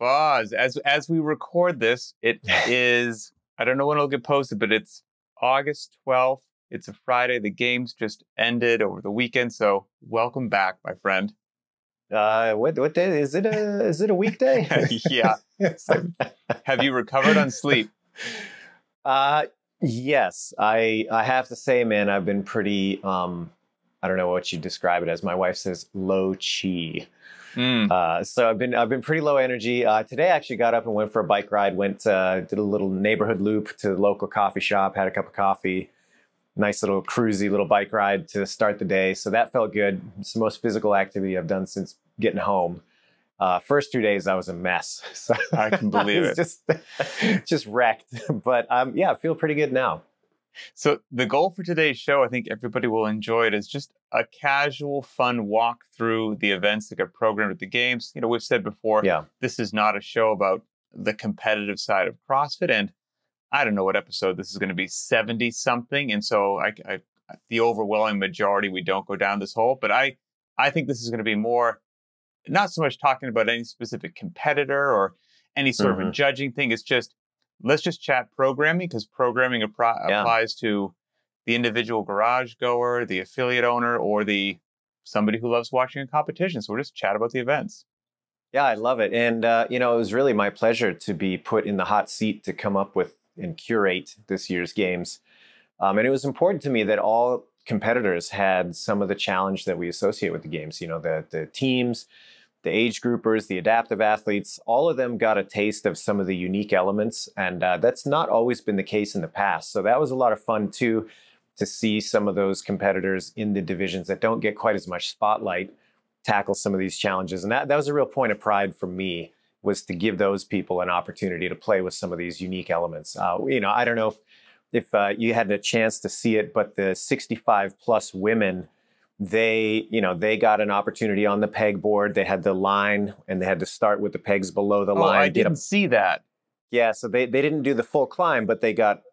Boz. As we record this, it is, I don't know when it'll get posted, but it's August 12th. It's a Friday. The games just ended over the weekend. So welcome back, my friend. What day is it? Is it a weekday? Yeah. Have you recovered on sleep? Yes. I have to say, man, I've been pretty. I don't know what you describe it as. My wife says low chi. So I've been pretty low energy. Today I actually got up and went for a bike ride. Did a little neighborhood loop to the local coffee shop. Had a cup of coffee. Nice little cruisy little bike ride to start the day. So that felt good. It's the most physical activity I've done since getting home. First 2 days I was a mess. So I can believe it. Just wrecked. But I feel pretty good now. So the goal for today's show, I think everybody will enjoy it, is just a casual, fun walk through the events that get programmed at the games. You know, we've said before, This is not a show about the competitive side of CrossFit. And I don't know what episode this is going to be, 70 something. And so the overwhelming majority, we don't go down this hole. But I think this is going to be more, not so much talking about any specific competitor or any sort of a judging thing. It's just, let's just chat programming, because programming applies to the individual garage goer, the affiliate owner, or somebody who loves watching a competition. So we'll just chat about the events. Yeah, I love it. And, it was really my pleasure to be put in the hot seat to come up with and curate this year's games. And it was important to me that all competitors had some of the challenge that we associate with the games. You know, the teams, the age groupers, the adaptive athletes, all of them got a taste of some of the unique elements. And that's not always been the case in the past. So that was a lot of fun too, to see some of those competitors in the divisions that don't get quite as much spotlight tackle some of these challenges. And that was a real point of pride for me, was to give those people an opportunity to play with some of these unique elements. I don't know if you had a chance to see it, but the 65 plus women, they got an opportunity on the pegboard. They had the line and they had to start with the pegs below the line. I didn't see that. Yeah, so they didn't do the full climb, but they got,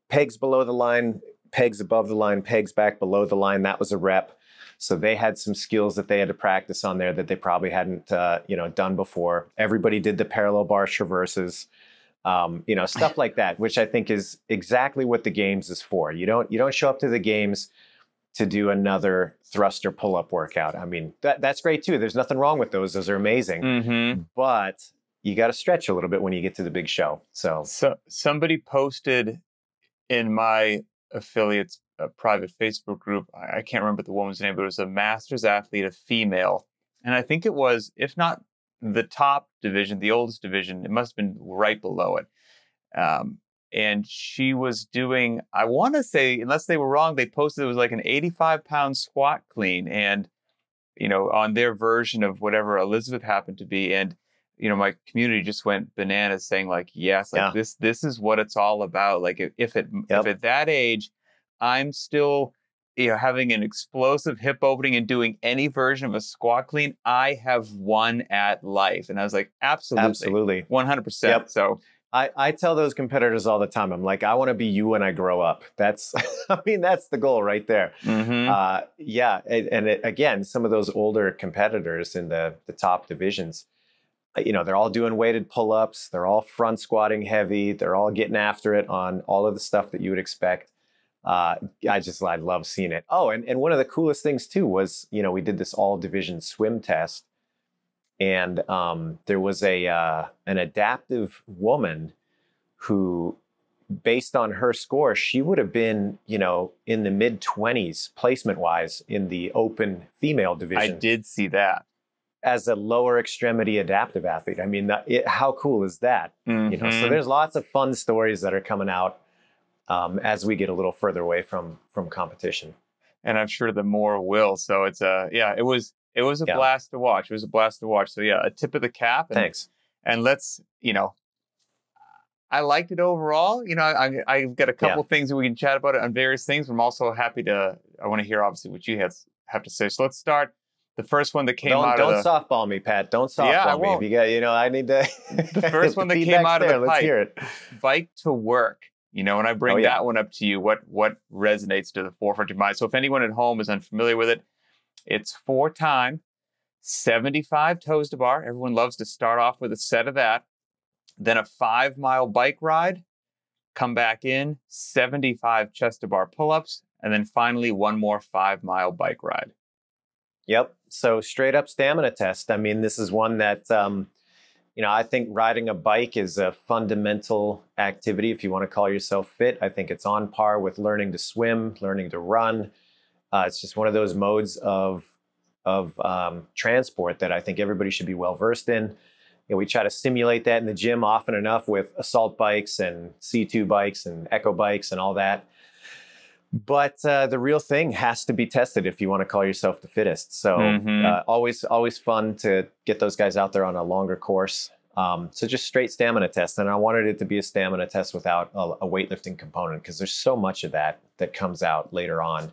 pegs below the line, pegs above the line, pegs back below the line. That was a rep. So they had some skills that they had to practice on there that they probably hadn't, done before. Everybody did the parallel bar traverses, stuff like that, which I think is exactly what the games is for. You don't show up to the games to do another thruster pull-up workout. I mean, that's great too. There's nothing wrong with those. Those are amazing. But you got to stretch a little bit when you get to the big show. So somebody posted in my affiliates private Facebook group, I can't remember the woman's name, but it was a master's athlete, a female. And I think it was, if not the top division, the oldest division, it must have been right below it. And she was doing, I want to say, unless they were wrong, they posted it was like an 85-pound squat clean, and, on their version of whatever Elizabeth happened to be. And, my community just went bananas saying like, yes, like this is what it's all about. Like if at that age, I'm still, having an explosive hip opening and doing any version of a squat clean, I have won at life. And I was like, absolutely. 100%. Yep. So I tell those competitors all the time, I'm like, I want to be you when I grow up. That's the goal right there. Again, some of those older competitors in the top divisions, they're all doing weighted pull-ups. They're all front squatting heavy. They're all getting after it on all of the stuff that you would expect. I love seeing it. Oh, and one of the coolest things too was, we did this all division swim test, and there was an adaptive woman who, based on her score, she would have been, in the mid-20s placement wise in the open female division. I did see that. As a lower extremity adaptive athlete. I mean, how cool is that? So there's lots of fun stories that are coming out as we get a little further away from competition. And I'm sure the more will. So it's it was a blast to watch. It was a blast to watch. So a tip of the cap. Thanks. And let's, I liked it overall. I've got a couple things that we can chat about it on various things. I'm also happy I want to hear obviously what you have to say. So let's start. The first one that came out of Don't softball me, Pat. Don't softball me. If you got, I need to. The first one that came out of the pipe. Let's hear it. Bike to work. When I bring that one up to you, what resonates to the forefront of your mind? So if anyone at home is unfamiliar with it, it's 4 time 75 toes to bar. Everyone loves to start off with a set of that. Then a 5-mile bike ride, come back in, 75 chest to bar pull-ups, and then finally one more 5-mile bike ride. Yep. So straight up stamina test. I mean, this is one that, I think riding a bike is a fundamental activity if you want to call yourself fit. I think it's on par with learning to swim, learning to run. It's just one of those modes of transport that I think everybody should be well versed in. We try to simulate that in the gym often enough with assault bikes and C2 bikes and echo bikes and all that. But the real thing has to be tested if you want to call yourself the fittest. So always fun to get those guys out there on a longer course. So just straight stamina test. And I wanted it to be a stamina test without a weightlifting component because there's so much of that comes out later on.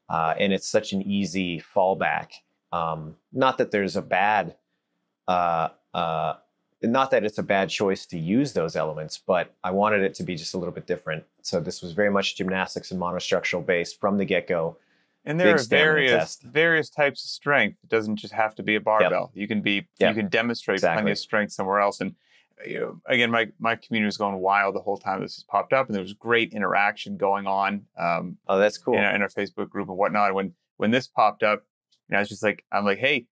And it's such an easy fallback. Not that there's a bad... not that it's a bad choice to use those elements, but I wanted it to be just a little bit different. So this was very much gymnastics and monostructural based from the get-go. And there are various types of strength. It doesn't just have to be a barbell. Yep. You can demonstrate plenty of strength somewhere else. And again, my community was going wild the whole time this has popped up, and there was great interaction going on. Oh, that's cool. In our Facebook group and whatnot. When this popped up, I was just like, hey,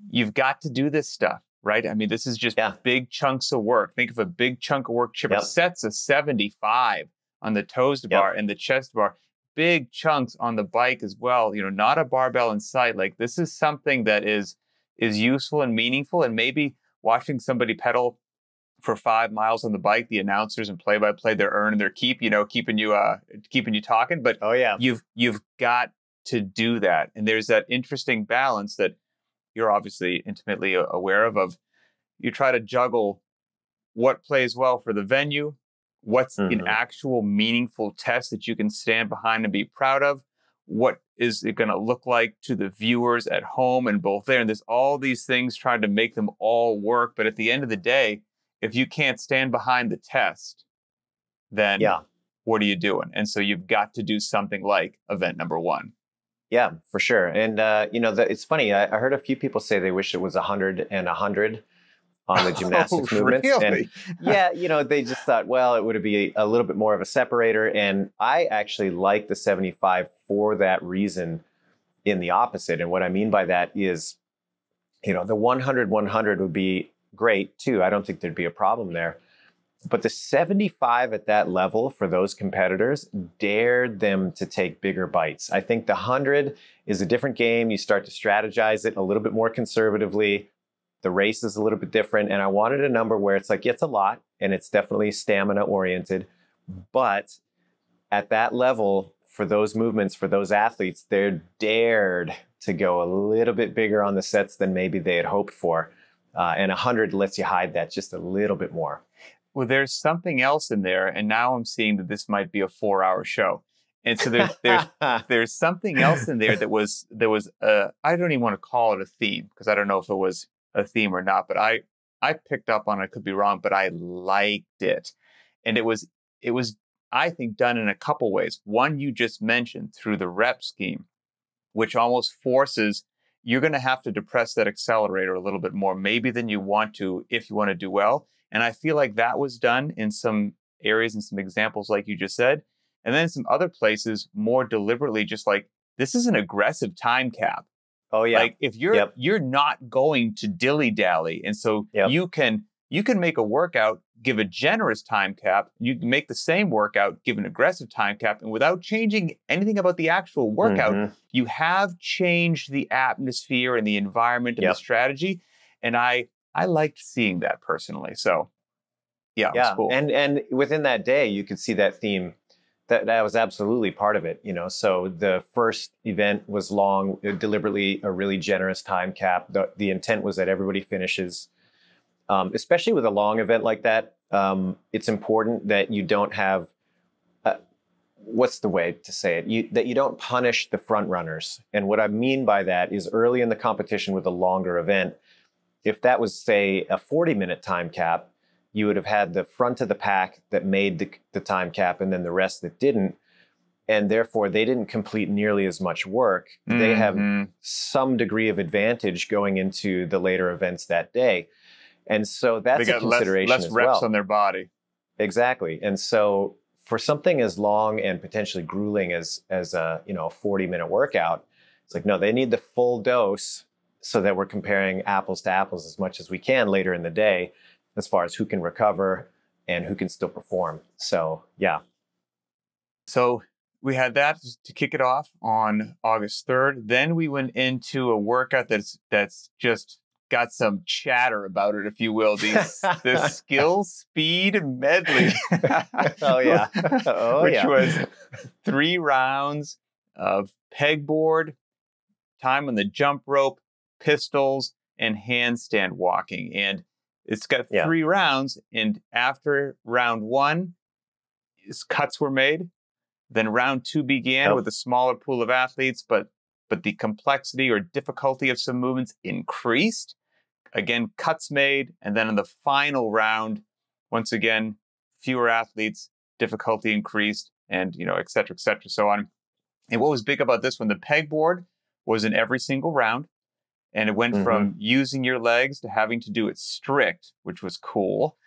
you've got to do this stuff. Right? I mean, this is just big chunks of work. Think of a big chunk of work. Chipper sets of 75 on the toes to bar and the chest bar. Big chunks on the bike as well. Not a barbell in sight. Like this is something that is useful and meaningful. And maybe watching somebody pedal for 5 miles on the bike, the announcers and play-by-play, they're earning their keep. Keeping you talking. But you've got to do that. And there's that interesting balance that you're obviously intimately aware of you try to juggle what plays well for the venue, what's an actual meaningful test that you can stand behind and be proud of, what is it going to look like to the viewers at home and both there. And there's all these things trying to make them all work. But at the end of the day, if you can't stand behind the test, then what are you doing? And so you've got to do something like event number 1. Yeah, for sure. And, it's funny. I heard a few people say they wish it was 100 and 100 on the gymnastics movements. Really? And they just thought, well, it would be a little bit more of a separator. And I actually like the 75 for that reason in the opposite. And what I mean by that is, the 100-100 would be great too. I don't think there'd be a problem there. But the 75 at that level for those competitors dared them to take bigger bites. I think the 100 is a different game. You start to strategize it a little bit more conservatively. The race is a little bit different. And I wanted a number where it's like, it's a lot and it's definitely stamina oriented. But at that level, for those movements, for those athletes, they're dared to go a little bit bigger on the sets than maybe they had hoped for. And 100 lets you hide that just a little bit more. Well, there's something else in there, and now I'm seeing that this might be a 4-hour show. And so there's something else in there that was I don't even want to call it a theme because I don't know if it was a theme or not, but I picked up on it. I could be wrong, but I liked it, and it was I think done in a couple ways. One you just mentioned through the rep scheme, which almost forces you're going to have to depress that accelerator a little bit more, maybe than you want to if you want to do well. And I feel like that was done in some areas and some examples like you just said. And then in some other places more deliberately, just like, this is an aggressive time cap. Oh, yeah. Like if you're not going to dilly-dally. And so you can make a workout, give a generous time cap. You can make the same workout, give an aggressive time cap. And without changing anything about the actual workout, you have changed the atmosphere and the environment and the strategy. And I liked seeing that personally. So, it was cool. And within that day, you could see that theme. That was absolutely part of it. So the first event was long, deliberately a really generous time cap. The intent was that everybody finishes. Especially with a long event like that, it's important that you don't have. What's the way to say it? That you don't punish the front runners. And what I mean by that is early in the competition with a longer event. If that was, say, a 40-minute time cap, you would have had the front of the pack that made the time cap and then the rest that didn't. and therefore they didn't complete nearly as much work. They have some degree of advantage going into the later events that day. And so that's they got a consideration less as reps well. on their body. Exactly. And so for something as long and potentially grueling as a 40-minute workout, it's like, no, they need the full dose so that we're comparing apples to apples as much as we can later in the day as far as who can recover and who can still perform. So, yeah. So we had that to kick it off on August 3rd. Then we went into a workout that's just got some chatter about it, if you will. This skill speed medley. Oh, yeah. Which was 3 rounds of pegboard, time on the jump rope, pistols, and handstand walking. And it's got 3 rounds. And after round 1, cuts were made. Then round 2 began with a smaller pool of athletes, but the complexity or difficulty of some movements increased. Again, cuts made. And then in the final round, once again, fewer athletes, difficulty increased, and, et cetera, so on. And what was big about this one, the pegboard was in every single round. And it went from using your legs to having to do it strict, which was cool.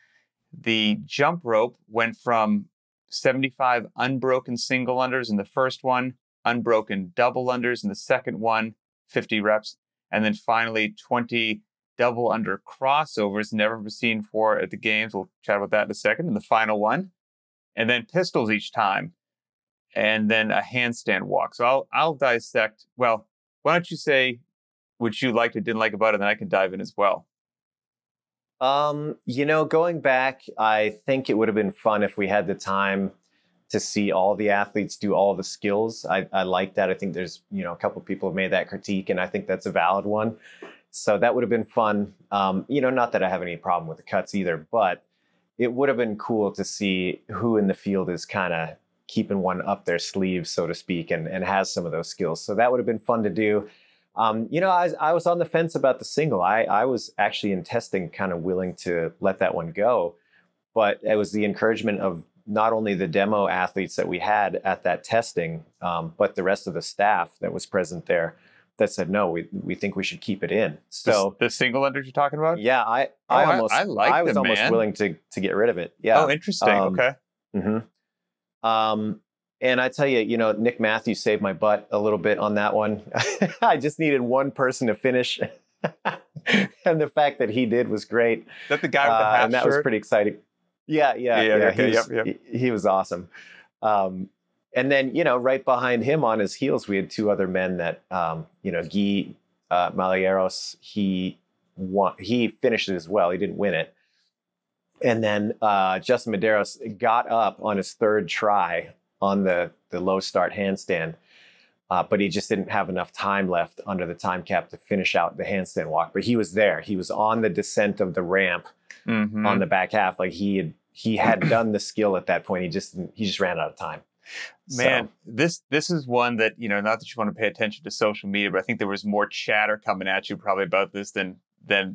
The jump rope went from 75 unbroken single unders in the first one, unbroken double unders in the second one, 50 reps, and then finally 20 double under crossovers, never been seen before at the games. We'll chat about that in a second, in the final one. And then pistols each time, and then a handstand walk. So I'll dissect. Well, why don't you say what you liked or didn't like about it, and then I can dive in as well. Going back, I think it would have been fun if we had the time to see all the athletes do all the skills. I like that. I think there's, a couple of people have made that critique, and I think that's a valid one. So that would have been fun. Not that I have any problem with the cuts either, but it would have been cool to see who in the field is kind of keeping one up their sleeve, so to speak, and has some of those skills. So that would have been fun to do. I was on the fence about the single. I was actually in testing kind of willing to let that one go, but it was the encouragement of not only the demo athletes that we had at that testing, but the rest of the staff that was present there that said, no, we think we should keep it in. So the single unders you're talking about? Yeah, I was almost willing to get rid of it. Yeah. Oh, interesting. Okay. And I tell you, Nick Matthews saved my butt a little bit on that one. I just needed one person to finish. And the fact that he did was great. Is that the guy with the half and that shirt? was pretty exciting. Yeah. Okay, he was awesome. And then, right behind him on his heels, we had 2 other men that, Guy Malieros, he finished it as well. He didn't win it. And then Justin Medeiros got up on his 3rd try on the low start handstand, but he just didn't have enough time left under the time cap to finish out the handstand walk. But he was there. He was on the descent of the ramp on the back half. Like he had done the skill at that point. He just ran out of time. Man, this is one that, not that you want to pay attention to social media, but I think there was more chatter coming at you probably about this than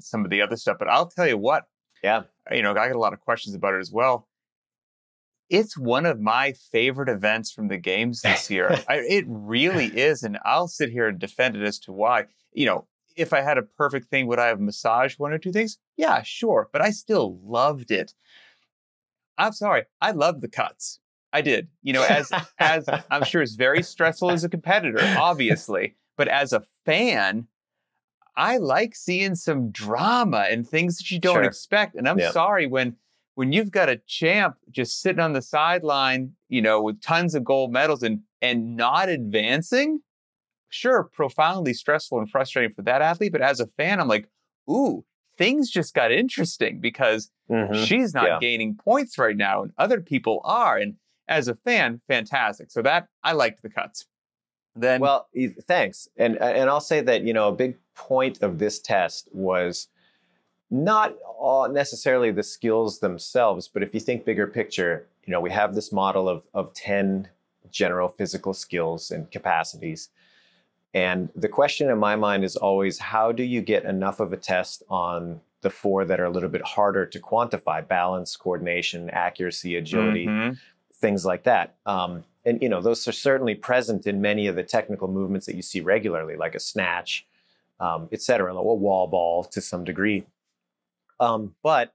some of the other stuff. But I'll tell you what. Yeah. I got a lot of questions about it as well. It's one of my favorite events from the games this year. It really is. And I'll sit here and defend it as to why. If I had a perfect thing, would I have massaged 1 or 2 things? Yeah, sure. But I still loved it. I'm sorry. I loved the cuts. I did. As I'm sure it's very stressful as a competitor, obviously. But as a fan, I like seeing some drama and things that you don't expect. And I'm sorry when you've got a champ just sitting on the sideline, with tons of gold medals and not advancing. Sure, profoundly stressful and frustrating for that athlete. But as a fan, I'm like, ooh, things just got interesting because she's not gaining points right now and other people are. And as a fan, fantastic. So that I liked the cuts. Then, well, thanks. And I'll say that, a big point of this test was not necessarily the skills themselves, but if you think bigger picture, we have this model of 10 general physical skills and capacities. And the question in my mind is always, how do you get enough of a test on the 4 that are a little bit harder to quantify? Balance, coordination, accuracy, agility, things like that. and those are certainly present in many of the technical movements that you see regularly, like a snatch, et cetera, a wall ball to some degree. But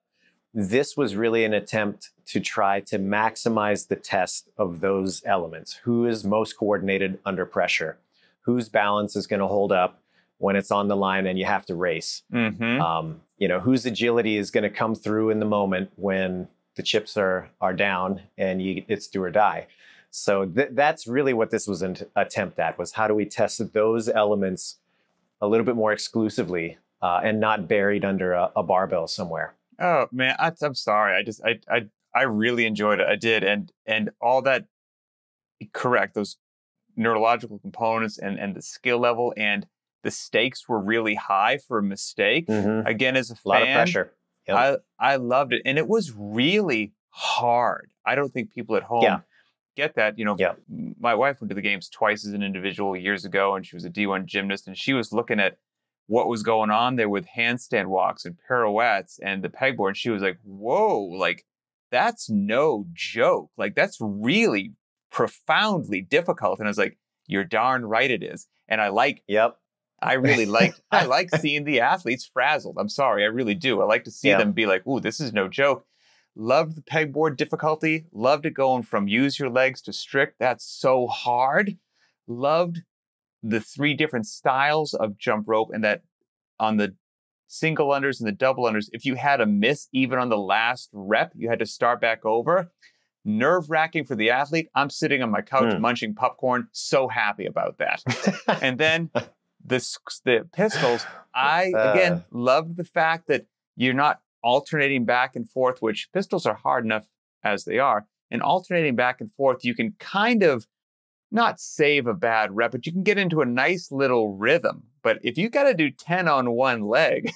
this was really an attempt to try to maximize the test of those elements. Who is most coordinated under pressure? Whose balance is going to hold up when it's on the line and you have to race? Whose agility is going to come through in the moment when the chips are down and it's do or die. So that's really what this was an attempt at, was how do we test those elements a little bit more exclusively and not buried under a barbell somewhere. Oh man, I'm sorry. I really enjoyed it. I did, and all that. Correct, those neurological components and the skill level and the stakes were really high for a mistake. Again, as a fan, a lot of pressure. Yep. I loved it, and it was really hard. I don't think people at home get that. My wife went to the games twice as an individual years ago, and she was a D1 gymnast, and she was looking at what was going on there with handstand walks and pirouettes and the pegboard. And she was like, whoa, like that's no joke. Like that's really profoundly difficult. And I was like, you're darn right it is. And I like seeing the athletes frazzled. I'm sorry, I really do. I like to see them be like, ooh, this is no joke. Loved the pegboard difficulty. Loved it going from use your legs to strict. That's so hard. Loved the 3 different styles of jump rope, and that on the single unders and the double unders, if you had a miss even on the last rep, you had to start back over. Nerve-wracking for the athlete. I'm sitting on my couch munching popcorn, so happy about that. And then the pistols, I again loved the fact that you're not alternating back and forth, which pistols are hard enough as they are, and alternating back and forth, you can kind of not save a bad rep, but you can get into a nice little rhythm. But if you got to do 10 on one leg,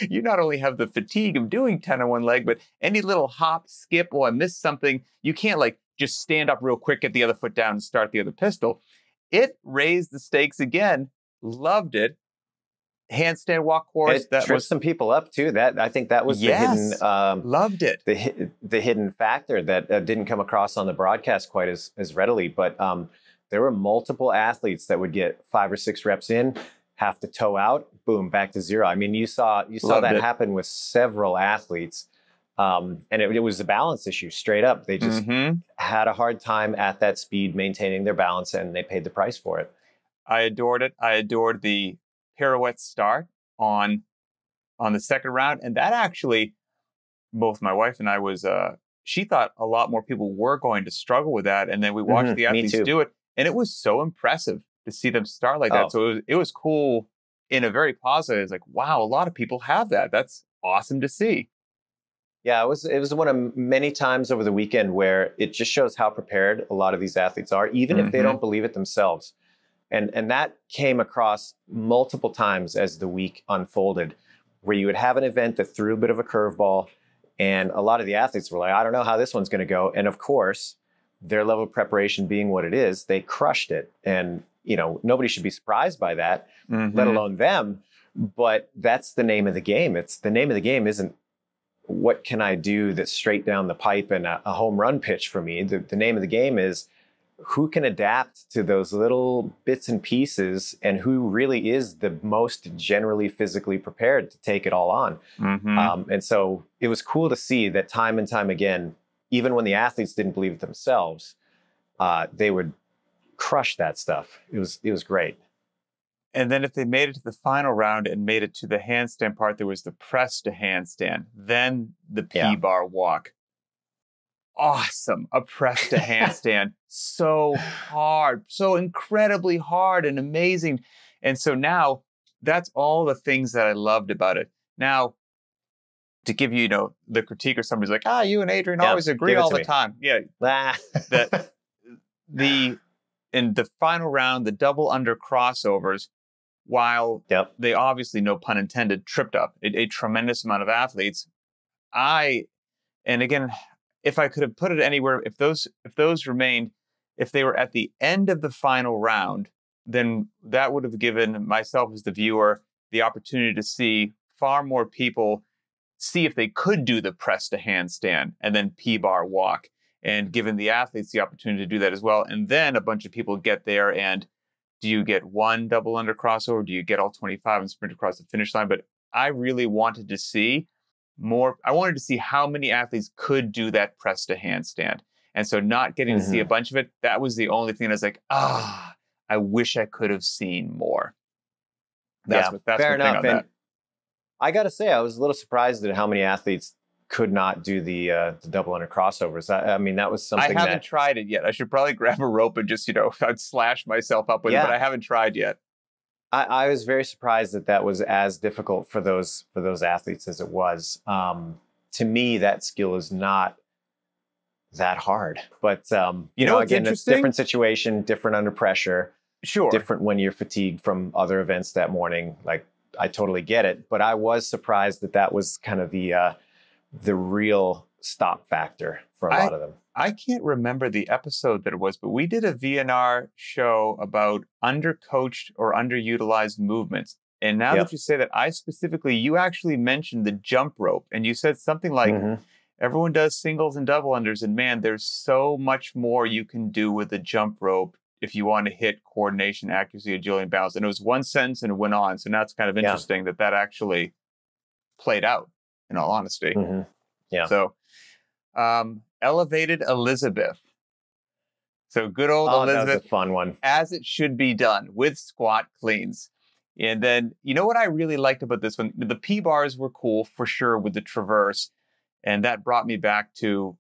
you not only have the fatigue of doing 10 on one leg, but any little hop, skip, I missed something, you can't like just stand up real quick, get the other foot down and start the other pistol. It raised the stakes again. Loved it. Handstand walk course. It tripped some people up too. I think that was the hidden. Loved it. The hidden factor that didn't come across on the broadcast quite as readily. But there were multiple athletes that would get 5 or 6 reps in, have to toe out, boom, back to 0. I mean, you saw that happen with several athletes, and it was a balance issue straight up. They just had a hard time at that speed maintaining their balance, and they paid the price for it. I adored it. I adored the pirouette start on the second round, and that actually, both my wife and I was she thought a lot more people were going to struggle with that, and then we watched the athletes do it, and it was so impressive to see them start like that. So it was cool in a very positive. It's like, wow, a lot of people have that. That's awesome to see. Yeah, it was one of many times over the weekend where it just shows how prepared a lot of these athletes are, even if they don't believe it themselves. And that came across multiple times as the week unfolded, where you would have an event that threw a bit of a curveball, and a lot of the athletes were like, I don't know how this one's going to go. And of course, their level of preparation being what it is, they crushed it. And, nobody should be surprised by that, let alone them. But that's the name of the game. The name of the game isn't what can I do that's straight down the pipe and a home run pitch for me. The name of the game is who can adapt to those little bits and pieces, and who really is the most generally physically prepared to take it all on. And so it was cool to see that time and time again, even when the athletes didn't believe it themselves, they would crush that stuff. It was great. And then if they made it to the final round and made it to the handstand part, there was the press to handstand, then the P-bar walk. Awesome. A press to handstand. So hard, so incredibly hard and amazing. And so now that's all the things that I loved about it. Now, to give you, the critique, or somebody's like, you and Adrian always agree all the time. Yeah. That in the final round, the double under crossovers, while they obviously, no pun intended, tripped up a tremendous amount of athletes, and again, if I could have put it anywhere, if those remained, if they were at the end of the final round, then that would have given myself as the viewer the opportunity to see far more people see if they could do the press to handstand and then P-bar walk. and giving the athletes the opportunity to do that as well. And then a bunch of people get there, and do you get one double under crossover? Do you get all 25 and sprint across the finish line? But I really wanted to see more. I wanted to see how many athletes could do that press to handstand. And so not getting to see a bunch of it, that was the only thing. I was like, I wish I could have seen more. That's fair enough. And I got to say, I was a little surprised at how many athletes could not do the double under crossovers. I mean, that was something I haven't tried it yet. I should probably grab a rope and just, I'd slash myself up with it, but I haven't tried yet. I was very surprised that was as difficult for those athletes as it was. To me, that skill is not that hard. But, again, it's a different situation, different under pressure. Sure. Different when you're fatigued from other events that morning. Like, I totally get it. But I was surprised that was kind of the real stop factor for a lot of them. I can't remember the episode that it was, but we did a VNR show about undercoached or underutilized movements. And now that you say that, you actually mentioned the jump rope, and you said something like, everyone does singles and double unders, and man, there's so much more you can do with the jump rope if you want to hit coordination, accuracy, agility, and balance. And it was one sentence and it went on. So now it's kind of interesting that actually played out, in all honesty. Yeah. So, elevated Elizabeth. So good old Elizabeth. That was a fun one. As it should be done with squat cleans. And then, what I really liked about this one? The P-bars were cool for sure with the traverse. And that brought me back to,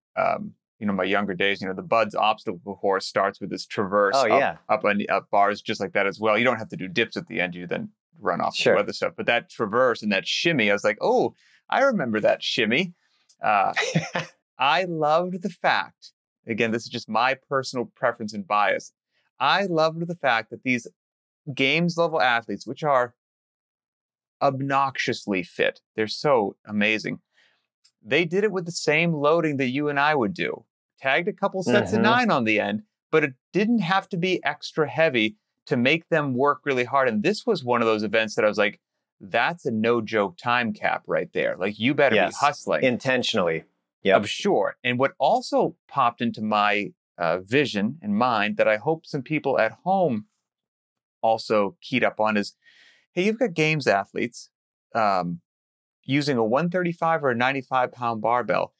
my younger days. The Bud's obstacle course starts with this traverse up bars just like that as well. You don't have to do dips at the end. You then run off the other stuff. But that traverse and that shimmy, I was like, oh, I remember that shimmy. I loved the fact, again, this is just my personal preference and bias. I loved the fact that these games level athletes, which are obnoxiously fit, they're so amazing. They did it with the same loading that you and I would do. Tagged a couple sets of 9 on the end, but it didn't have to be extra heavy to make them work really hard. And this was one of those events that I was like, that's a no joke time cap right there. Like, you better be hustling intentionally. Of sure. And what also popped into my vision and mind that I hope some people at home also keyed up on is, hey, you've got games athletes using a 135 or a 95-pound barbell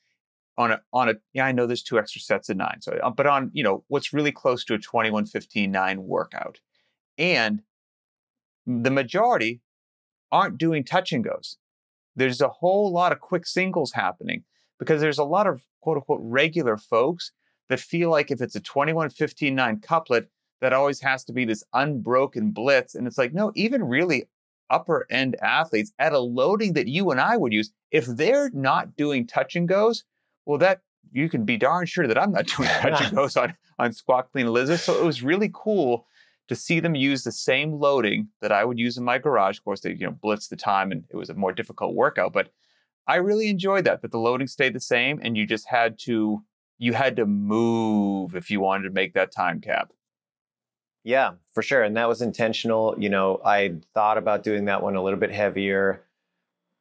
on a I know there's 2 extra sets of 9. So, but on, what's really close to a 21-15-9 workout. And the majority aren't doing touch and goes. There's a whole lot of quick singles happening because there's a lot of quote unquote regular folks that feel like if it's a 21-15-9 couplet, that always has to be this unbroken blitz. And it's like, no, even really upper end athletes at a loading that you and I would use, if they're not doing touch and goes, well, that you can be darn sure that I'm not doing touch and goes on squat clean Elizabeth. So it was really cool to see them use the same loading that I would use in my garage. Of course, they blitz the time and it was a more difficult workout, but I really enjoyed that the loading stayed the same and you just had to move if you wanted to make that time cap. Yeah, for sure. And that was intentional. I thought about doing that one a little bit heavier.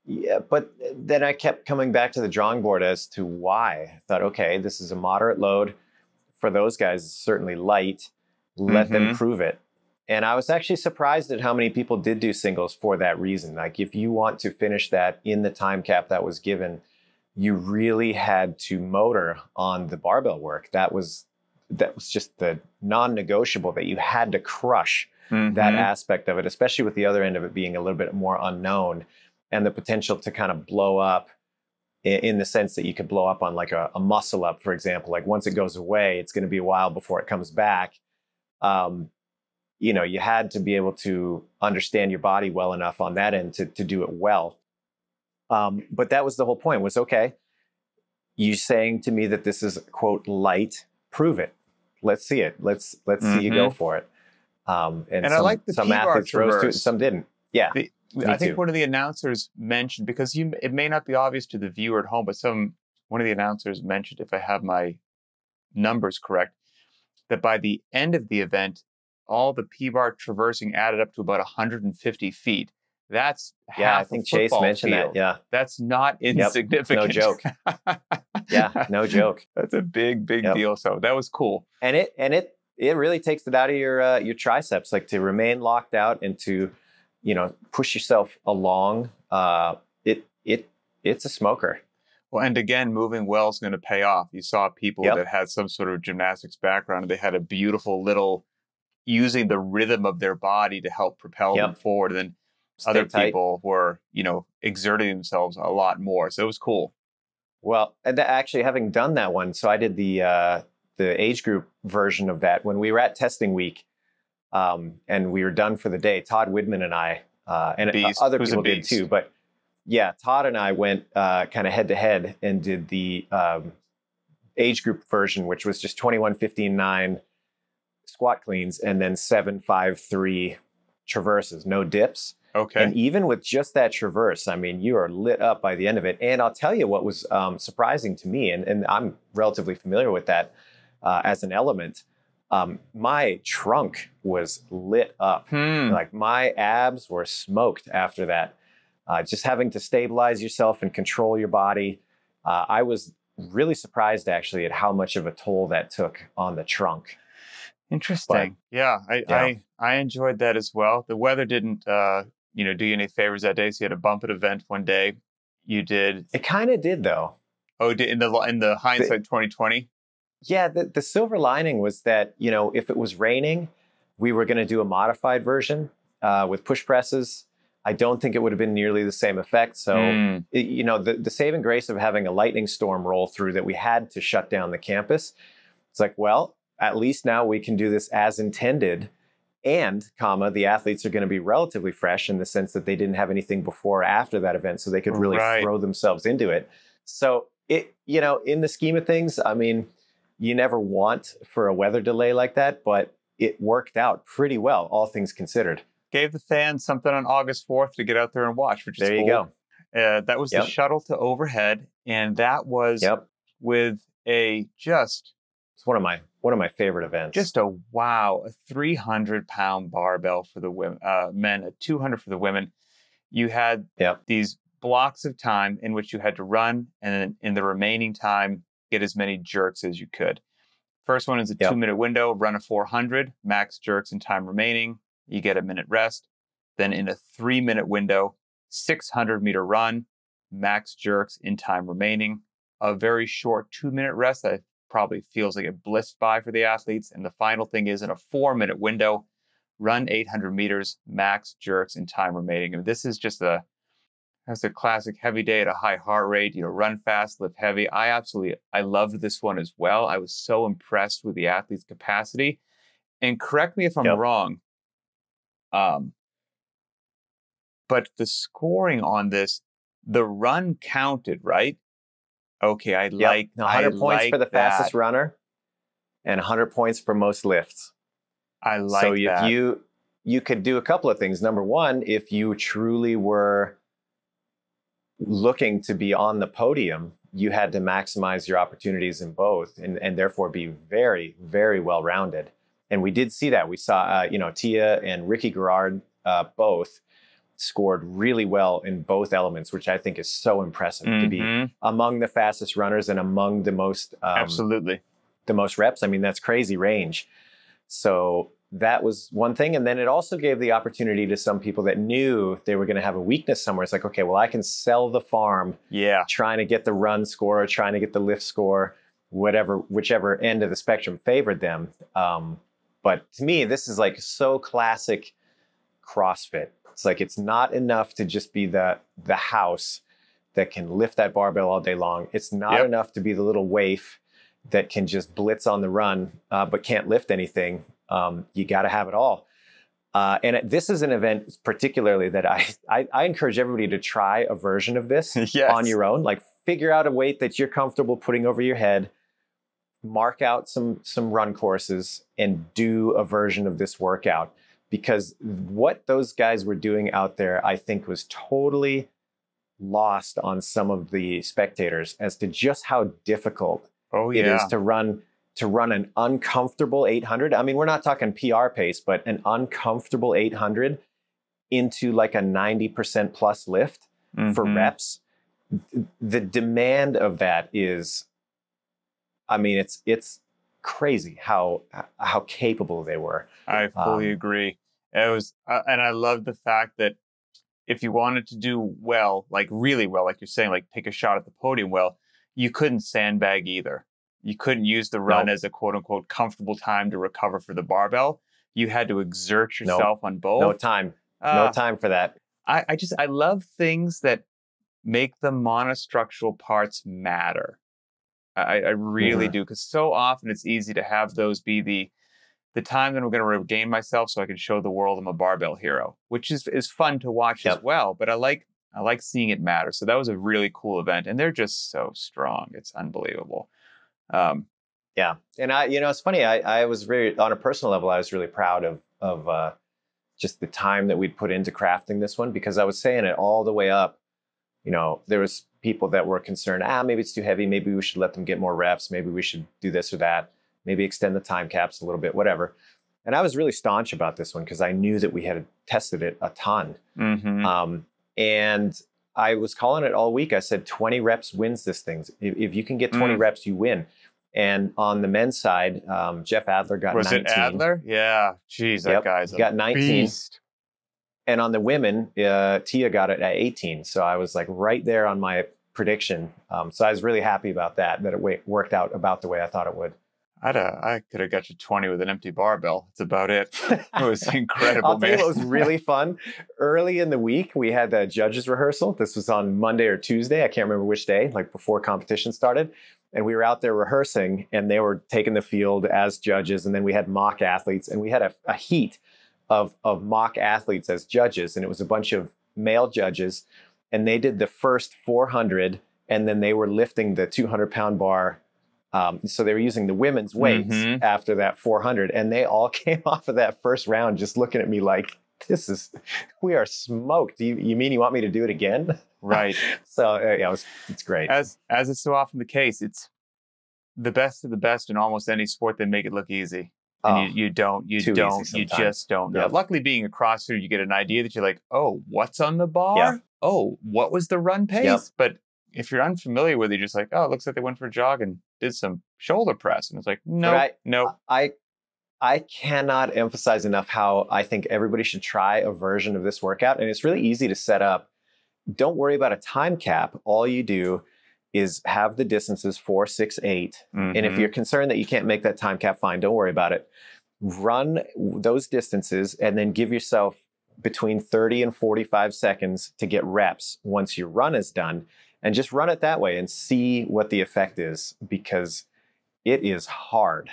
Yeah, but then I kept coming back to the drawing board as to why. I thought, okay, this is a moderate load. For those guys, it's certainly light. Let them prove it. And I was actually surprised at how many people did do singles for that reason. Like, if you want to finish that in the time cap that was given, you really had to motor on the barbell work. That was just the non-negotiable, that you had to crush that aspect of it, especially with the other end of it being a little bit more unknown and the potential to kind of blow up in the sense that you could blow up on like a muscle up, for example. Like, once it goes away, it's going to be a while before it comes back. You had to be able to understand your body well enough on that end to do it well. But that was the whole point, was, okay, you saying to me that this is, quote, light, prove it. Let's see it. Let's see you go for it. And I like the some athletes rose to it, some didn't. Yeah. I think one of the announcers mentioned, because it may not be obvious to the viewer at home, but one of the announcers mentioned, if I have my numbers correct, that by the end of the event, all the P-bar traversing added up to about 150 feet. That's half I think Chase mentioned field. that. Yeah. That's not insignificant. No joke. Yeah, no joke. That's a big Yep. deal. So that was cool. And it really takes it out of your triceps, like to remain locked out and to, push yourself along. It's a smoker. Well, and again, moving well is going to pay off. You saw people Yep. that had some sort of gymnastics background, and they had a beautiful little using the rhythm of their body to help propel them Yep. forward. And then Stay other tight. people were, exerting themselves a lot more. So it was cool. Well, and actually having done that one, so I did the age group version of that when we were at testing week, and we were done for the day. Todd Widman and I, and other people did too, but yeah, Todd and I went kind of head to head and did the age group version, which was just 21, 15, 9 squat cleans and then 7, 5, 3 traverses, no dips. Okay. And even with just that traverse, I mean, you are lit up by the end of it. And I'll tell you what was surprising to me, and I'm relatively familiar with that as an element. My trunk was lit up. Like my abs were smoked after that. Just having to stabilize yourself and control your body. I was really surprised actually at how much of a toll that took on the trunk. Interesting. But, I enjoyed that as well. The weather didn't, do you any favors that day. So you had a bump it event one day. You did. It kind of did though. Oh, in the hindsight 2020. Yeah, the silver lining was that, if it was raining, we were going to do a modified version with push presses. I don't think it would have been nearly the same effect. So, the saving grace of having a lightning storm roll through that we had to shut down the campus. It's like, well, at least now we can do this as intended. And, the athletes are going to be relatively fresh in the sense that they didn't have anything before or after that event. So they could really throw themselves into it. So, in the scheme of things, I mean, you never want for a weather delay like that, but it worked out pretty well, all things considered. Gave the fans something on August 4th to get out there and watch, which is there you cool. Go. That was the shuttle to overhead, and that was with it's one of my favorite events. Just a 300-pound barbell for the women, men, a 200 for the women. You had these blocks of time in which you had to run, and then in the remaining time, get as many jerks as you could. First one is a 2-minute window, run a 400, max jerks in time remaining. You get a minute rest. Then in a 3-minute window, 600-meter run, max jerks in time remaining. A very short 2-minute rest that probably feels like it blitzed by for the athletes. And the final thing is in a 4-minute window, run 800 meters, max jerks in time remaining. And this is just that's a classic heavy day at a high heart rate, run fast, lift heavy. I loved this one as well. I was so impressed with the athlete's capacity. And correct me if I'm wrong, but the scoring on this, the run counted, right? Okay, 100 points for the fastest runner and 100 points for most lifts. I like that. So if you could do a couple of things. Number one, if you truly were looking to be on the podium, you had to maximize your opportunities in both and therefore be very, very well-rounded. And we did see that. We saw, Tia and Ricky Garrard both scored really well in both elements, which I think is so impressive to be among the fastest runners and among the most absolutely the most reps. I mean, that's crazy range. So that was one thing. And then it also gave the opportunity to some people that knew they were going to have a weakness somewhere. It's like, okay, well, I can sell the farm trying to get the run score, trying to get the lift score, whichever end of the spectrum favored them. But to me, this is like so classic CrossFit. It's like, it's not enough to just be the house that can lift that barbell all day long. It's not enough to be the little waif that can just blitz on the run, but can't lift anything. You got to have it all. And this is an event particularly that I encourage everybody to try a version of this on your own. Like, figure out a weight that you're comfortable putting over your head, mark out some run courses, and do a version of this workout. Because what those guys were doing out there, I think, was totally lost on some of the spectators as to just how difficult it is to run an uncomfortable 800. I mean, we're not talking PR pace, but an uncomfortable 800 into like a 90% plus lift for reps. The demand of that is I mean, it's crazy how capable they were. I fully agree. It was, and I love the fact that if you wanted to do well, like really well, like you're saying, like take a shot at the podium well, you couldn't sandbag either. You couldn't use the run No, as a quote unquote comfortable time to recover for the barbell. You had to exert no, yourself on no both. time, no Uh, time for that. I love things that make the monostructural parts matter. I really Hmm. do, because so often it's easy to have those be the time that I'm going to regain myself so I can show the world I'm a barbell hero, which is fun to watch as Yep. well. But I like seeing it matter. So that was a really cool event, and they're just so strong. It's unbelievable. Um, Yeah, and it's funny. I was very, on a personal level, I was really proud of just the time that we'd put into crafting this one, because I was saying it all the way up. There was people that were concerned, maybe it's too heavy. Maybe we should let them get more reps. Maybe we should do this or that. Maybe extend the time caps a little bit, whatever. And I was really staunch about this one because I knew that we had tested it a ton. mm-hmm. And I was calling it all week. I said 20 reps wins this thing. If you can get 20 reps, you win. And on the men's side, Jeff Adler got 19. Was it Adler? Yeah. Jeez, that guy's got 19. beast. And on the women, Tia got it at 18. So I was like right there on my prediction. So I was really happy about that it worked out about the way I thought it would. I could have got you 20 with an empty barbell. That's about it. It was incredible, I'll tell man. you what was really fun. Early in the week, we had the judges rehearsal. This was on Monday or Tuesday. I can't remember which day, like before competition started. And we were out there rehearsing, and they were taking the field as judges. And then we had mock athletes, and we had a heat of mock athletes as judges. And it was a bunch of male judges, and they did the first 400, and then they were lifting the 200-pound bar. So they were using the women's weights after that 400, and they all came off of that first round just looking at me like, we are smoked. You mean you want me to do it again? Right. So it's great. As is so often the case, it's the best of the best in almost any sport that make it look easy. And you just don't know. Yep. Luckily, being a CrossFitter, you get an idea that you're like, oh, what's on the bar? Yeah. Oh, what was the run pace? Yep. But if you're unfamiliar with it, you're just like, oh, it looks like they went for a jog and did some shoulder press. And it's like, no. I cannot emphasize enough how I think everybody should try a version of this workout. And it's really easy to set up. Don't worry about a time cap. All you do is have the distances 4, 6, 8. And if you're concerned that you can't make that time cap, fine, don't worry about it. Run those distances and then give yourself between 30 and 45 seconds to get reps once your run is done. And just run it that way and see what the effect is, because it is hard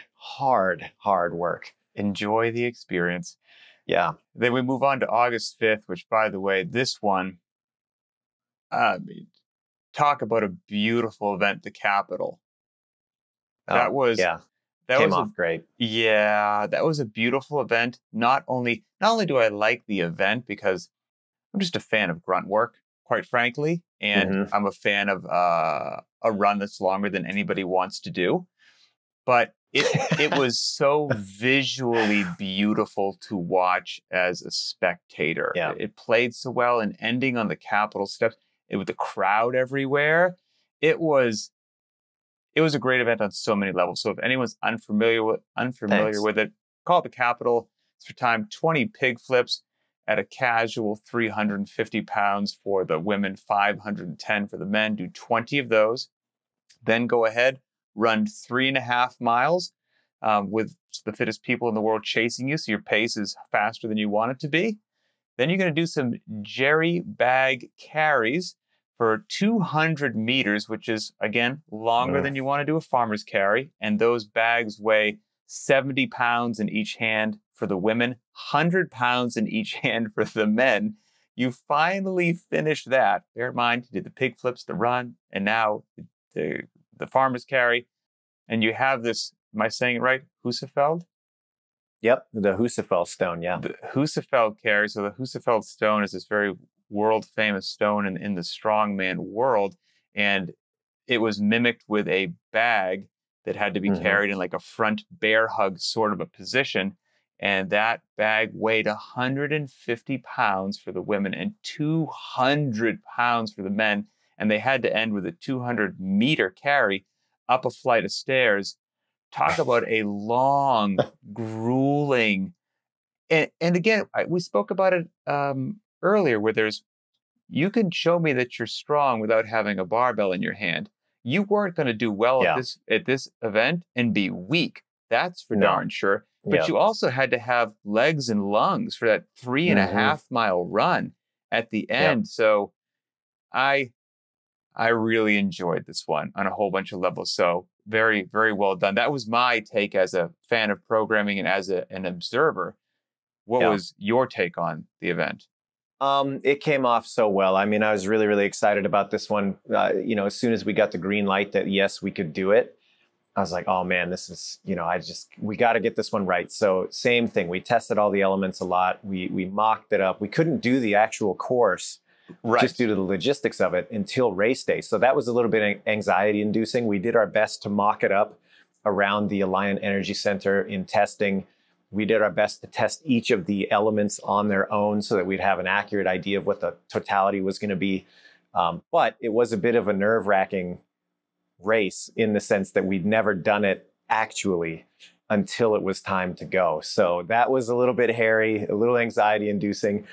work. Enjoy the experience. Yeah. Then we move on to August 5th, which, by the way, this one, talk about a beautiful event, the Capitol. That came off great. Yeah, that was a beautiful event. Not only do I like the event because I'm just a fan of grunt work, quite frankly, and I'm a fan of a run that's longer than anybody wants to do. But it was so visually beautiful to watch as a spectator. Yeah. It played so well, and ending on the Capitol steps, with the crowd everywhere, it was a great event on so many levels. So if anyone's unfamiliar with it, call it the Capitol. It's for time 20 pig flips at a casual 350 pounds for the women, 510 for the men. Do 20 of those. Then go ahead, run 3.5 miles with the fittest people in the world chasing you, so your pace is faster than you want it to be. Then you're going to do some jerry bag carries for 200 meters, which is, again, longer than you want to do a farmer's carry. And those bags weigh 70 pounds in each hand for the women, 100 pounds in each hand for the men. You finally finish that. Bear in mind, you did the pig flips, the run, and now the farmer's carry. And you have this, am I saying it right? Husafeld? Yep, the Husafeld stone, yeah. The Husafeld carry. So the Husafeld stone is this very world-famous stone in the strongman world. And it was mimicked with a bag that had to be carried in like a front bear hug sort of a position. And that bag weighed 150 pounds for the women and 200 pounds for the men. And they had to end with a 200-meter carry up a flight of stairs. Talk about a long, grueling, and again, we spoke about it earlier, where you can show me that you're strong without having a barbell in your hand. You weren't going to do well Yeah. at this event and be weak. That's for No. darn sure. But Yeah. you also had to have legs and lungs for that 3.5-mile run at the end. So I really enjoyed this one on a whole bunch of levels. So very, very well done. That was my take as a fan of programming and as an observer. What was your take on the event? It came off so well. I mean, I was really, really excited about this one. You know, as soon as we got the green light that yes, we could do it, I was like, oh man, this is, you know, we got to get this one right. So same thing. We tested all the elements a lot. We mocked it up. We couldn't do the actual course just due to the logistics of it until race day. So that was a little bit anxiety inducing. We did our best to mock it up around the Alliant Energy Center in testing. We did our best to test each of the elements on their own so that we'd have an accurate idea of what the totality was going to be. But it was a bit of a nerve-wracking race in the sense that we'd never done it actually until it was time to go. So that was a little bit hairy, a little anxiety inducing,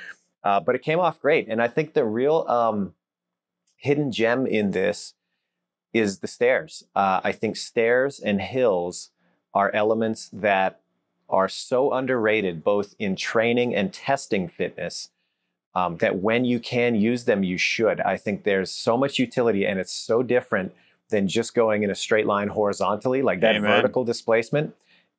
but it came off great. And I think the real hidden gem in this is the stairs. I think stairs and hills are elements that are so underrated both in training and testing fitness that when you can use them, you should. I think there's so much utility and it's so different than just going in a straight line horizontally, like that vertical displacement.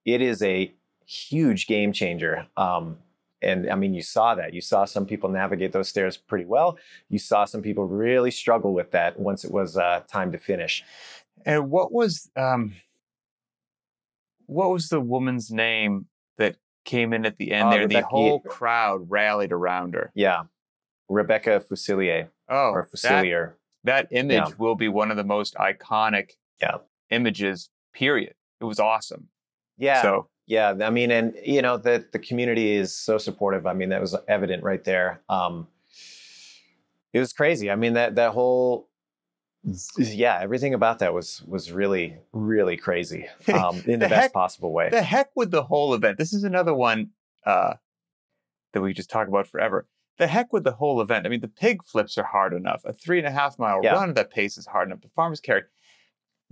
It is a huge game changer. And I mean, you saw that. You saw some people navigate those stairs pretty well. You saw some people really struggle with that once it was time to finish. And what was the woman's name that came in at the end there? The whole crowd rallied around her. Yeah. Rebecca Fusilier. Oh, or Fusilier. That image will be one of the most iconic images, period. It was awesome. Yeah. So, yeah. I mean, and you know, the community is so supportive. I mean, that was evident right there. It was crazy. I mean, that whole, everything about that was really, really crazy in the best possible way. The heck with the whole event. This is another one that we just talk about forever. The heck with the whole event. I mean, the pig flips are hard enough. A 3.5-mile run at that pace is hard enough. The farmer's carry.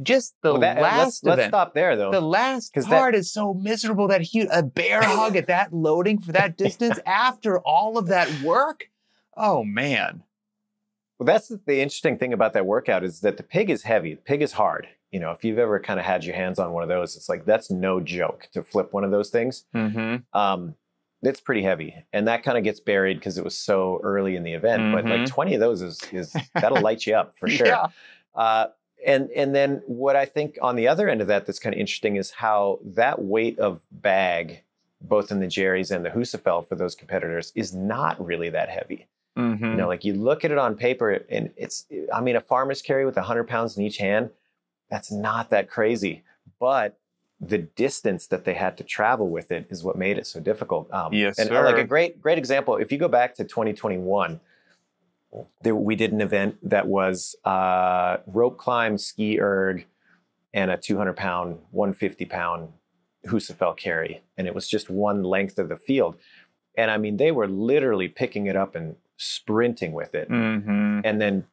Just the last event. Let's stop there, though. The last part is so miserable. That a bear hug at that loading for that distance after all of that work. Oh, man. Well, that's the interesting thing about that workout is that the pig is heavy. The pig is hard. You know, if you've ever kind of had your hands on one of those, it's like, that's no joke to flip one of those things. It's pretty heavy. And that kind of gets buried because it was so early in the event. But like 20 of those is that'll light you up for sure. And then what I think on the other end of that that's kind of interesting is how that weight of bag, both in the Jerry's and the Husafell for those competitors, is not really that heavy. You know, like you look at it on paper and I mean, a farmer's carry with 100 pounds in each hand, that's not that crazy. But the distance that they had to travel with it is what made it so difficult. Yes, and sir. Like a great example, if you go back to 2021, we did an event that was rope climb, ski erg, and a 200-pound, 150-pound Husafell carry. And it was just one length of the field. And I mean, they were literally picking it up and sprinting with it. And then,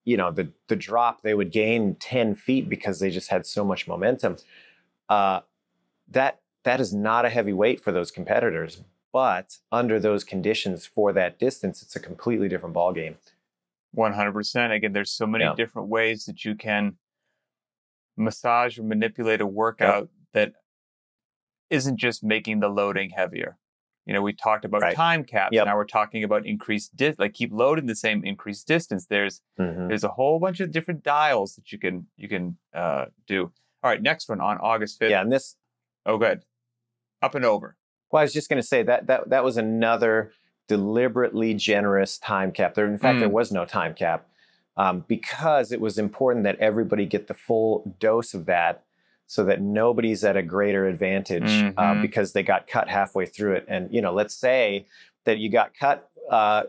you know, the drop, they would gain 10 feet because they just had so much momentum. That is not a heavy weight for those competitors, but under those conditions for that distance, it's a completely different ballgame. 100%. Again, there's so many different ways that you can massage or manipulate a workout that isn't just making the loading heavier. You know, we talked about time caps. Now we're talking about increased like keep loading the same increased distance. There's a whole bunch of different dials that you can do. All right, next one on August 5th. Yeah, and this. Oh, good. Up and over. Well, I was just going to say that was another deliberately generous time cap. In fact, there was no time cap because it was important that everybody get the full dose of that so that nobody's at a greater advantage because they got cut halfway through it. And, you know, let's say that you got cut